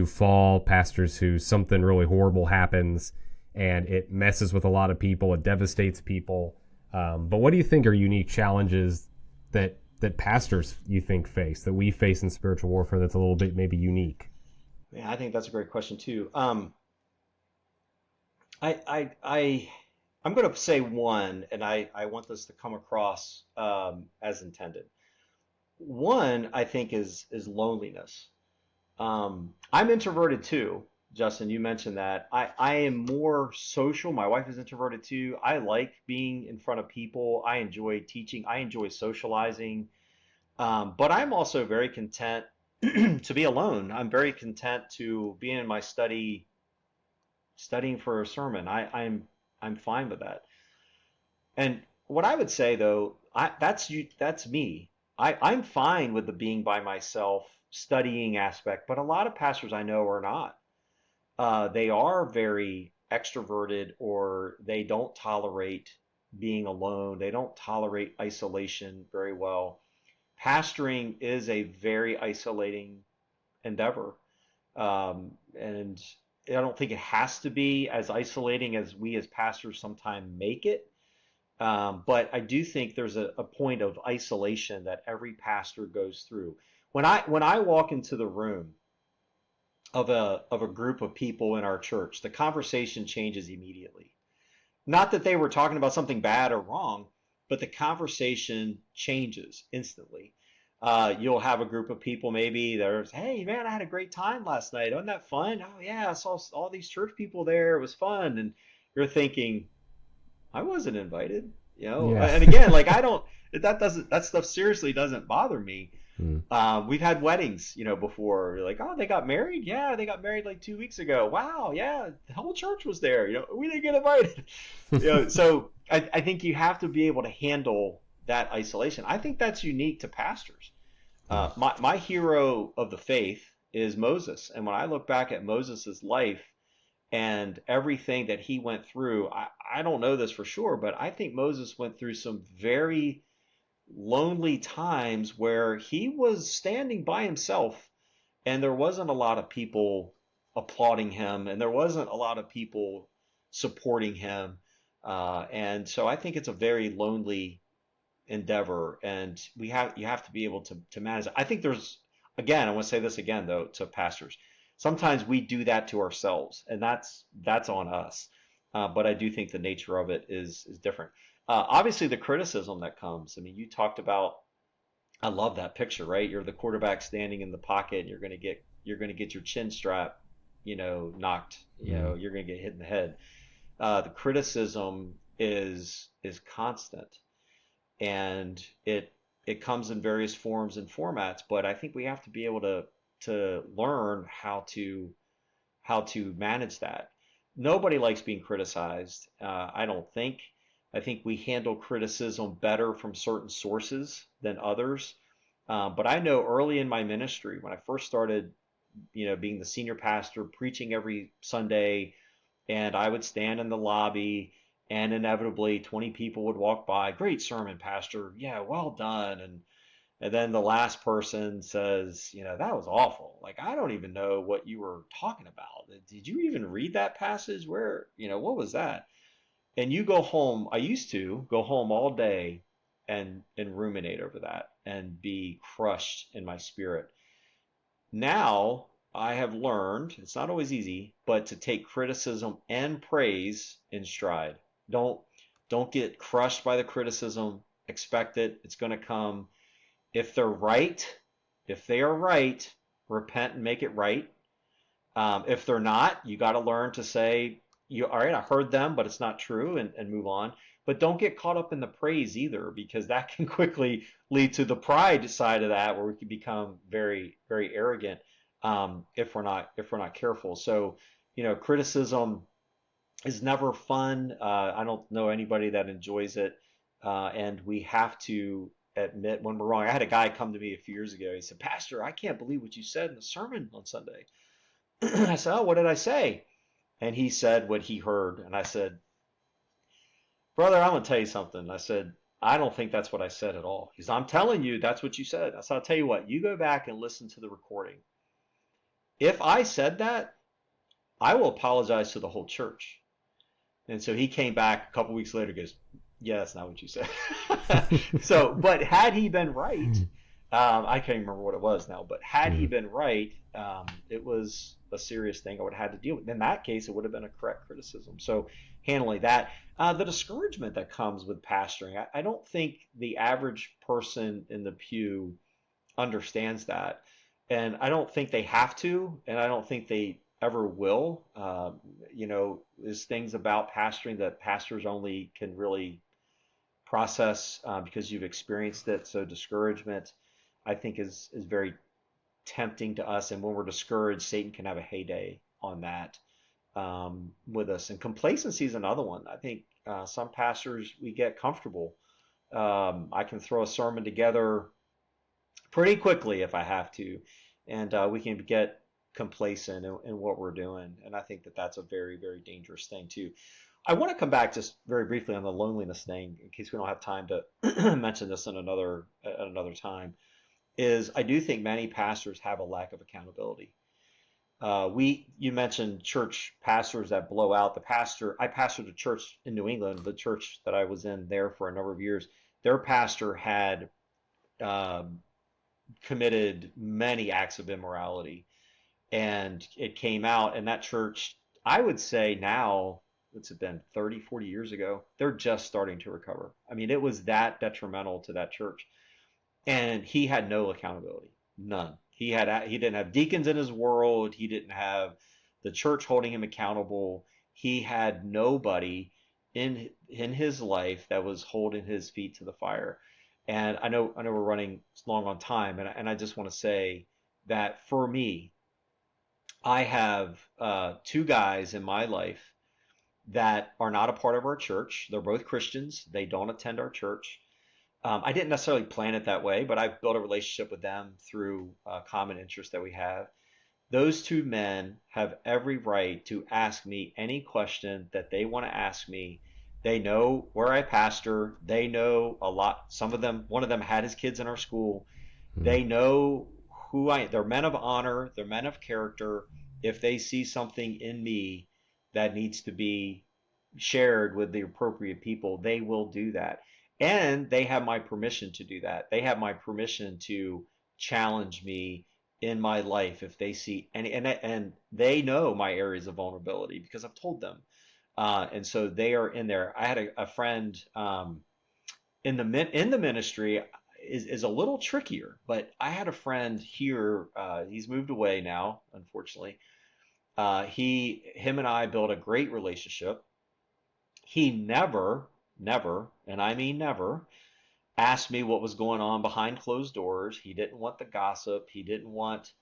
fall, pastors who something really horrible happens, and it messes with a lot of people, it devastates people. But what do you think are unique challenges that pastors you think face, that we face in spiritual warfare that's a little bit maybe unique? Yeah, I think that's a great question too. I'm going to say one, and I want this to come across as intended. One, I think, is loneliness. I'm introverted too, Justin. You mentioned that. I am more social. My wife is introverted too. I like being in front of people. I enjoy teaching. I enjoy socializing. But I'm also very content to be alone. I'm very content to be in my studying for a sermon. I'm fine with that. And what I would say though, that's me. I'm fine with the being by myself studying aspect, but a lot of pastors I know are not. They are very extroverted, or they don't tolerate being alone. They don't tolerate isolation very well. Pastoring is a very isolating endeavor. And I don't think it has to be as isolating as we as pastors sometimes make it. But I do think there's a point of isolation that every pastor goes through. When I walk into the room of a group of people in our church, the conversation changes immediately. Not that they were talking about something bad or wrong, but the conversation changes instantly. You'll have a group of people maybe that are, hey man, I had a great time last night. Wasn't that fun? Oh yeah, I saw all these church people there. It was fun. And you're thinking, I wasn't invited, you know. Yeah. And again, like that stuff seriously doesn't bother me. Mm. We've had weddings, you know, before. You're like, oh, they got married? Yeah, they got married like 2 weeks ago. Wow, yeah, the whole church was there. You know, we didn't get invited. You know, so I think you have to be able to handle that isolation. I think that's unique to pastors. Mm. My hero of the faith is Moses, and when I look back at Moses's life and everything that he went through, I don't know this for sure, but I think Moses went through some very lonely times where he was standing by himself and there wasn't a lot of people applauding him and there wasn't a lot of people supporting him. And so I think it's a very lonely endeavor and you have to be able to manage it. I think there's, again, I want to say this again though to pastors. Sometimes we do that to ourselves and that's on us. But I do think the nature of it is different. Obviously the criticism that comes. I mean, you talked about, I love that picture, right? You're the quarterback standing in the pocket and you're going to get your chin strap, you know, knocked, you Mm. know, you're going to get hit in the head. The criticism is constant and it comes in various forms and formats, but I think we have to be able to learn how to manage that. Nobody likes being criticized. I don't think. I think we handle criticism better from certain sources than others. But I know early in my ministry, when I first started, you know, being the senior pastor, preaching every Sunday, and I would stand in the lobby, and inevitably 20 people would walk by. Great sermon, Pastor. Yeah, well done. And then the last person says, you know, that was awful. Like, I don't even know what you were talking about. Did you even read that passage? Where, you know, what was that? And you go home. I used to go home all day and ruminate over that and be crushed in my spirit. Now I have learned, it's not always easy, but to take criticism and praise in stride. Don't don't get crushed by the criticism. Expect it. It's going to come. If they're right, if they are right, repent and make it right. If they're not, you got to learn to say, "You all right? I heard them, but it's not true," and move on. But don't get caught up in the praise either, because that can quickly lead to the pride side of that, where we can become very, very arrogant if we're not careful. So, you know, criticism is never fun. I don't know anybody that enjoys it, and we have to admit when we're wrong. I had a guy come to me a few years ago. He said, "Pastor, I can't believe what you said in the sermon on Sunday." I said, "Oh, what did I say?" And he said what he heard, and I said, "Brother, I'm gonna tell you something." I said, "I don't think that's what I said at all." He said, "I'm telling you, that's what you said." I said, "I'll tell you what. You go back and listen to the recording. If I said that, I will apologize to the whole church." And so he came back a couple weeks later and goes, "Yeah, that's not what you said." So, but had he been right, Mm. I can't remember what it was now, but had he Mm. been right, it was a serious thing I would have had to deal with. In that case, it would have been a correct criticism. So, handling that, the discouragement that comes with pastoring, I don't think the average person in the pew understands that. And I don't think they have to, and I don't think they ever will. You know, there's things about pastoring that pastors only can really process because you've experienced it. So discouragement, I think, is very tempting to us. And when we're discouraged, Satan can have a heyday on that with us. And complacency is another one. I think some pastors, we get comfortable. I can throw a sermon together pretty quickly if I have to, and we can get complacent in what we're doing. And I think that that's a very, very dangerous thing too. I want to come back just very briefly on the loneliness thing, in case we don't have time to mention this in another time. Is I do think many pastors have a lack of accountability. You mentioned church pastors that blow out. I pastored a church in New England, the church that I was in there for a number of years. Their pastor had um, committed many acts of immorality, and it came out. And that church, I would say now, what's it been, 30, 40 years ago, they're just starting to recover. I mean, it was that detrimental to that church. and he had no accountability, none. He didn't have deacons in his world. He didn't have the church holding him accountable. He had nobody in his life that was holding his feet to the fire. And I know we're running long on time, and I just want to say that for me, I have two guys in my life that are not a part of our church. They're both Christians. They don't attend our church. I didn't necessarily plan it that way, but I've built a relationship with them through a common interest that we have. Those two men have every right to ask me any question that they want to ask me. They know where I pastor. They know a lot. Some of them, one of them had his kids in our school. Hmm. They know they're men of honor, they're men of character. If they see something in me that needs to be shared with the appropriate people, they will do that. And they have my permission to do that. They have my permission to challenge me in my life if they see any, and they know my areas of vulnerability because I've told them. And so they are in there. I had a friend in the ministry is a little trickier, but I had a friend here. He's moved away now, unfortunately. Him and I built a great relationship. He never, and I mean never, asked me what was going on behind closed doors. He didn't want the gossip. He didn't want,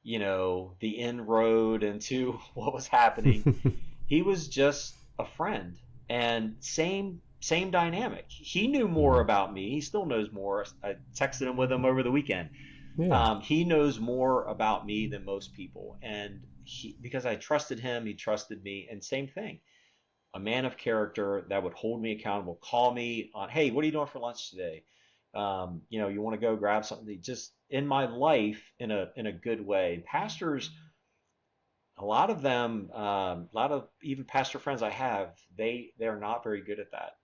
the inroad into what was happening. He was just a friend, and same dynamic. He knew more Hmm. about me. He still knows more. I texted him with him over the weekend. Yeah. He knows more about me than most people, and because I trusted him, he trusted me. And same thing, a man of character that would hold me accountable, call me on, hey, what are you doing for lunch today? You want to go grab something? Just in my life, in a good way. Pastors, a lot of them, a lot of even pastor friends I have, they're not very good at that,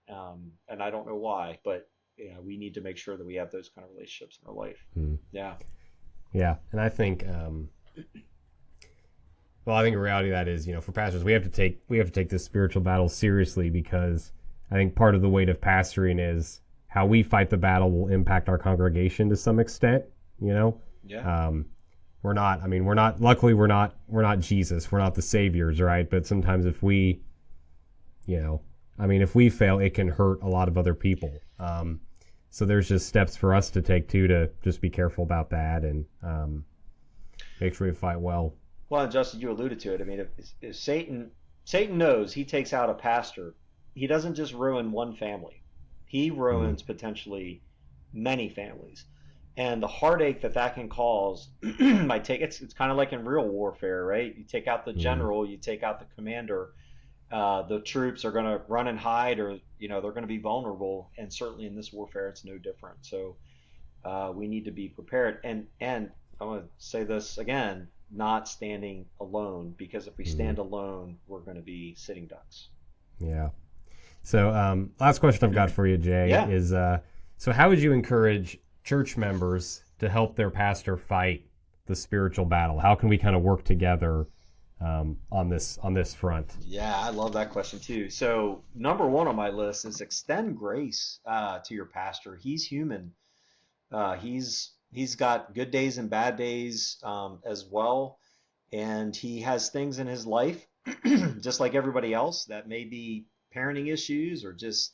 and I don't know why, but we need to make sure that we have those kind of relationships in our life. Hmm. Yeah, Yeah. And I think, well, I think a reality of that is, for pastors, we have to take this spiritual battle seriously, because I think part of the weight of pastoring is how we fight the battle will impact our congregation to some extent. You know, yeah, um, we're not. I mean, we're not. Luckily, we're not Jesus. We're not the saviors, right? But sometimes if we, if we fail, it can hurt a lot of other people. So there's just steps for us to take too, to just be careful about that, and make sure we fight well. well, and Justin, you alluded to it. I mean, if Satan knows he takes out a pastor, he doesn't just ruin one family, he Mm, ruins potentially many families. And the heartache that can cause might take it's kind of like in real warfare, right? You take out the mm, general, you take out the commander, the troops are going to run and hide, or they're going to be vulnerable. And certainly in this warfare, it's no different. So we need to be prepared. And I want to say this again: not standing alone, because if we mm, stand alone, we're going to be sitting ducks. yeah. So, last question I've got for you, Jay, Yeah. is so how would you encourage church members to help their pastor fight the spiritual battle? How can we kind of work together on this front? Yeah, I love that question too. So, number one on my list is extend grace to your pastor. He's human. He's got good days and bad days as well, and he has things in his life, just like everybody else, that may be parenting issues or just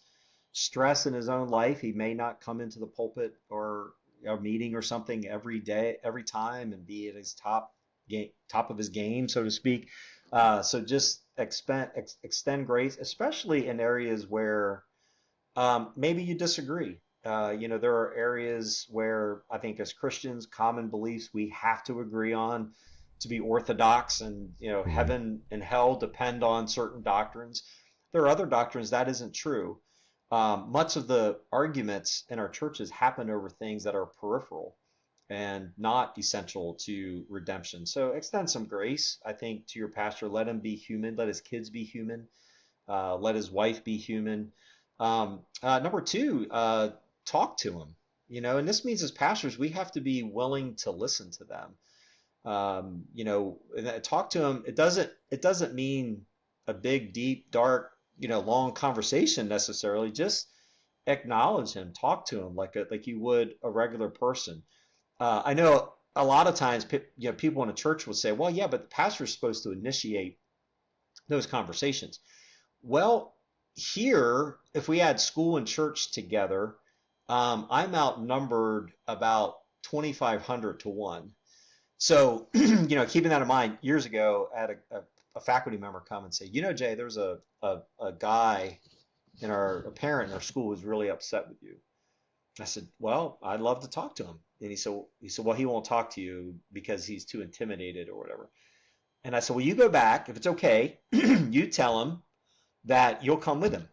stress in his own life. He may not come into the pulpit or a meeting or something every day, every time, and be at his top of his game, so to speak. So just extend grace, especially in areas where maybe you disagree. There are areas where I think as Christians, common beliefs we have to agree on to be orthodox, and Mm, heaven and hell depend on certain doctrines. There are other doctrines that isn't true. Much of the arguments in our churches happen over things that are peripheral and not essential to redemption. So extend some grace, I think, to your pastor. Let him be human. Let his kids be human. Let his wife be human. Number two, talk to him. And this means as pastors, we have to be willing to listen to them. Talk to him. It doesn't mean a big, deep, dark, long conversation necessarily. Just acknowledge him, talk to him like you would a regular person. I know a lot of times, people in a church will say, "Well, yeah, but the pastor's supposed to initiate those conversations." Well, here, if we add school and church together, I'm outnumbered about 2,500 to one. So, keeping that in mind, years ago, I had a faculty member come and say, Jay, there was a guy a parent in our school who's really upset with you. I said, well, I'd love to talk to him. And he said, well, he won't talk to you because he's too intimidated or whatever. And I said, well, you go back. If it's okay, you tell him that you'll come with him.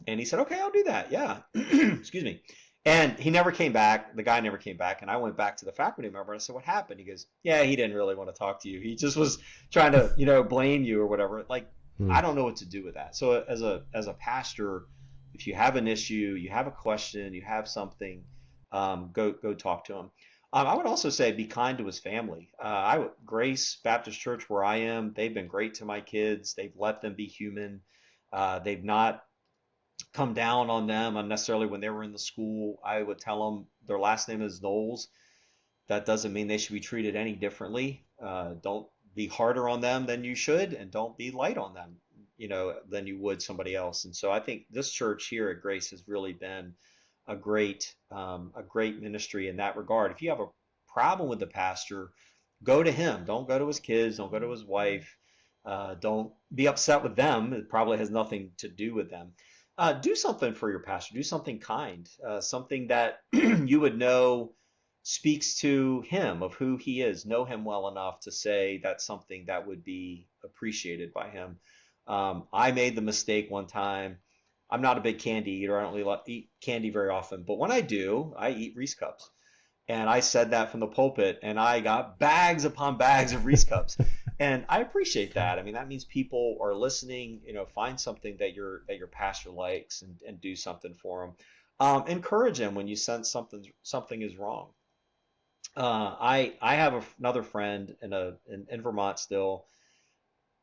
And he said, okay, I'll do that. Yeah. Excuse me. And he never came back. The guy never came back. And I went back to the faculty member and I said, what happened? He goes, yeah, he didn't really want to talk to you. He just was trying to, blame you or whatever. Like, I don't know what to do with that. So as a pastor, if you have an issue, you have a question, you have something, go talk to him. I would also say be kind to his family. Grace Baptist Church, where I am, they've been great to my kids. They've let them be human. They've not come down on them unnecessarily when they were in the school. I would tell them their last name is Knowles. That doesn't mean they should be treated any differently. Don't be harder on them than you should, and don't be light on them, than you would somebody else. And so I think this church here at Grace has really been a great ministry in that regard. If you have a problem with the pastor, go to him. Don't go to his kids. Don't go to his wife. Don't be upset with them. It probably has nothing to do with them. Do something for your pastor. Do something kind, something that you would know speaks to him of who he is. Know him well enough to say that's something that would be appreciated by him. I made the mistake one time. I'm not a big candy eater. I don't really eat candy very often, but when I do, I eat Reese cups. And I said that from the pulpit, and I got bags upon bags of Reese cups. And I appreciate that. I mean, that means people are listening. Find something that your pastor likes and do something for them. Encourage him when you sense something is wrong. I have another friend in Vermont still.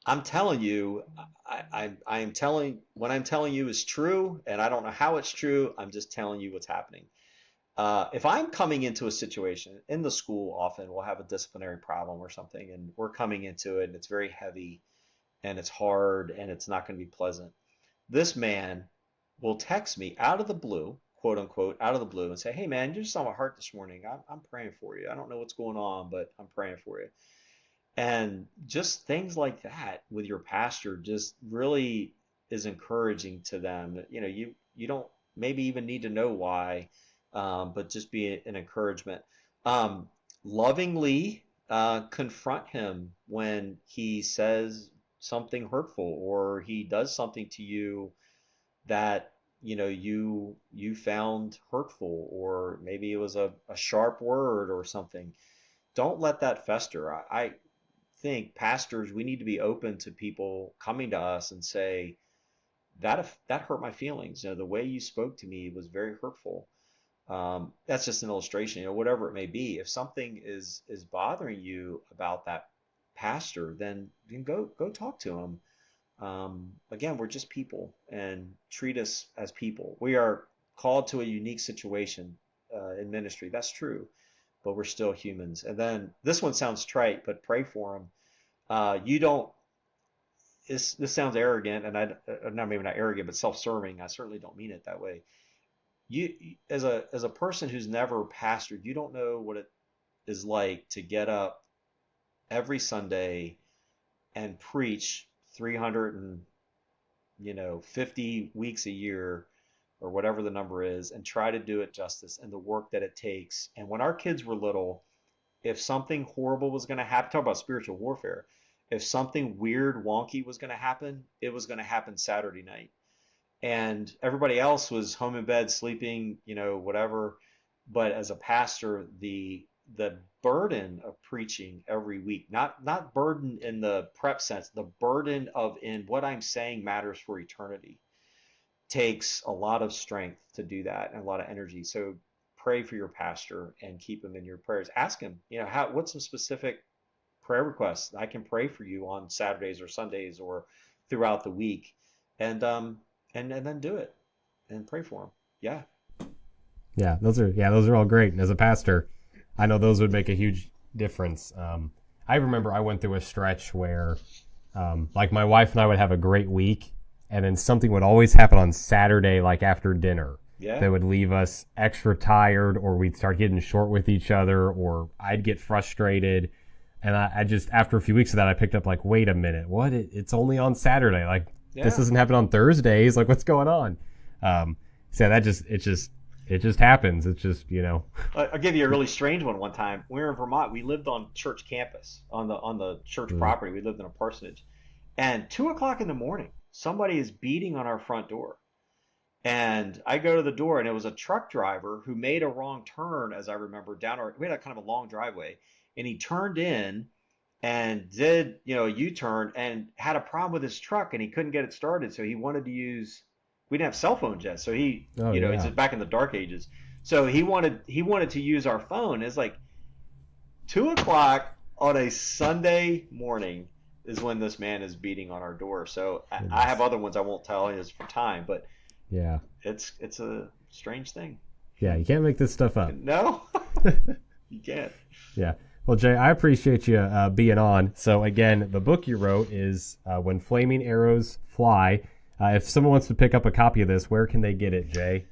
I'm telling you, I am telling what I'm telling you is true, and I don't know how it's true. I'm just telling you what's happening. If I'm coming into a situation in the school, often we'll have a disciplinary problem or something, and we're coming into it, and it's very heavy, and it's hard, and it's not going to be pleasant. This man will text me out of the blue, quote unquote, out of the blue, and say, "Hey, man, you're just on my heart this morning. I'm praying for you. I don't know what's going on, but I'm praying for you." And just things like that with your pastor just really is encouraging to them. You don't maybe even need to know why, but just be an encouragement. Lovingly confront him when he says something hurtful or he does something to you that you found hurtful, or maybe it was a sharp word or something. Don't let that fester. I think pastors, we need to be open to people coming to us and say that hurt my feelings. The way you spoke to me was very hurtful. That's just an illustration. Whatever it may be. If something is bothering you about that pastor, then go talk to him. Again, we're just people, and treat us as people. We are called to a unique situation in ministry. That's true, but we're still humans. And then this one sounds trite, but pray for them. You don't. This sounds arrogant, and maybe not arrogant, but self-serving. I certainly don't mean it that way. You, as a person who's never pastored, you don't know what it is like to get up every Sunday and preach 350 weeks a year or whatever the number is, and try to do it justice, and the work that it takes. And when our kids were little, if something horrible was going to happen, talk about spiritual warfare. If something weird, wonky was going to happen, it was going to happen Saturday night. And everybody else was home in bed sleeping, whatever. But as a pastor, the burden of preaching every week, not burden in the prep sense, the burden of in what I'm saying matters for eternity, takes a lot of strength to do that and a lot of energy. So pray for your pastor and keep him in your prayers. Ask him, what's some specific prayer requests I can pray for you on Saturdays or Sundays or throughout the week, and then do it and pray for him. Yeah. those are all great. And as a pastor, I know those would make a huge difference. I remember I went through a stretch where, like my wife and I would have a great week, and then something would always happen on Saturday, like after dinner, that would leave us extra tired, or we'd start getting short with each other, or I'd get frustrated. And I just, after a few weeks of that, I picked up like, wait a minute, what? It's only on Saturday. Like, this doesn't happen on Thursdays. Like, what's going on? So it just happens. It's just, I'll give you a really strange one time. We were in Vermont. We lived on church campus, on the church property. We lived in a parsonage. And 2:00 in the morning, somebody is beating on our front door. And I go to the door, and it was a truck driver who made a wrong turn, as I remember, we had a kind of a long driveway, and he turned in and did, a U-turn and had a problem with his truck, and he couldn't get it started. So he wanted to use, we didn't have cell phones yet. So it's back in the dark ages. So he wanted to use our phone. It's like 2:00 on a Sunday morning is when this man is beating on our door. So I have other ones I won't tell you for time, but yeah, it's a strange thing. Yeah, you can't make this stuff up. No, you can't. Yeah. Well, Jay, I appreciate you being on. So again, the book you wrote is When Flaming Arrows Fly. If someone wants to pick up a copy of this, where can they get it, Jay?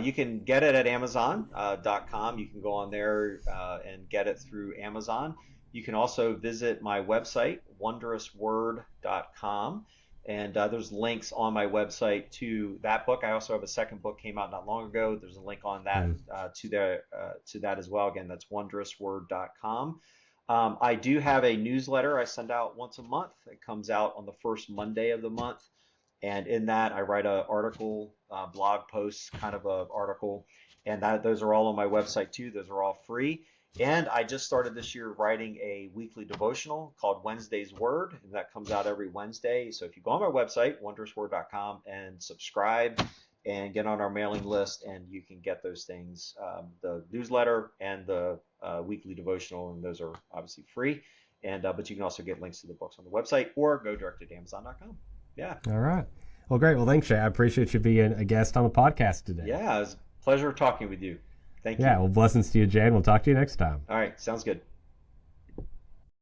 You can get it at Amazon.com. You can go on there and get it through Amazon. You can also visit my website, wondrousword.com. And there's links on my website to that book. I also have a second book came out not long ago. There's a link on that to that as well. Again, that's wondrousword.com. I do have a newsletter I send out once a month. It comes out on the first Monday of the month. And in that, I write an article, blog posts, kind of an article. And those are all on my website too. Those are all free. And I just started this year writing a weekly devotional called Wednesday's Word, and that comes out every Wednesday. So if you go on my website, wondrousword.com, and subscribe and get on our mailing list, and you can get those things, the newsletter and the weekly devotional, and those are obviously free. And but you can also get links to the books on the website or go direct to Amazon.com. Yeah. All right. Well, great. Well, thanks, Jay. I appreciate you being a guest on the podcast today. Yeah, it was a pleasure talking with you. Thank you. Yeah, well, blessings to you, Jay, and we'll talk to you next time. All right, sounds good.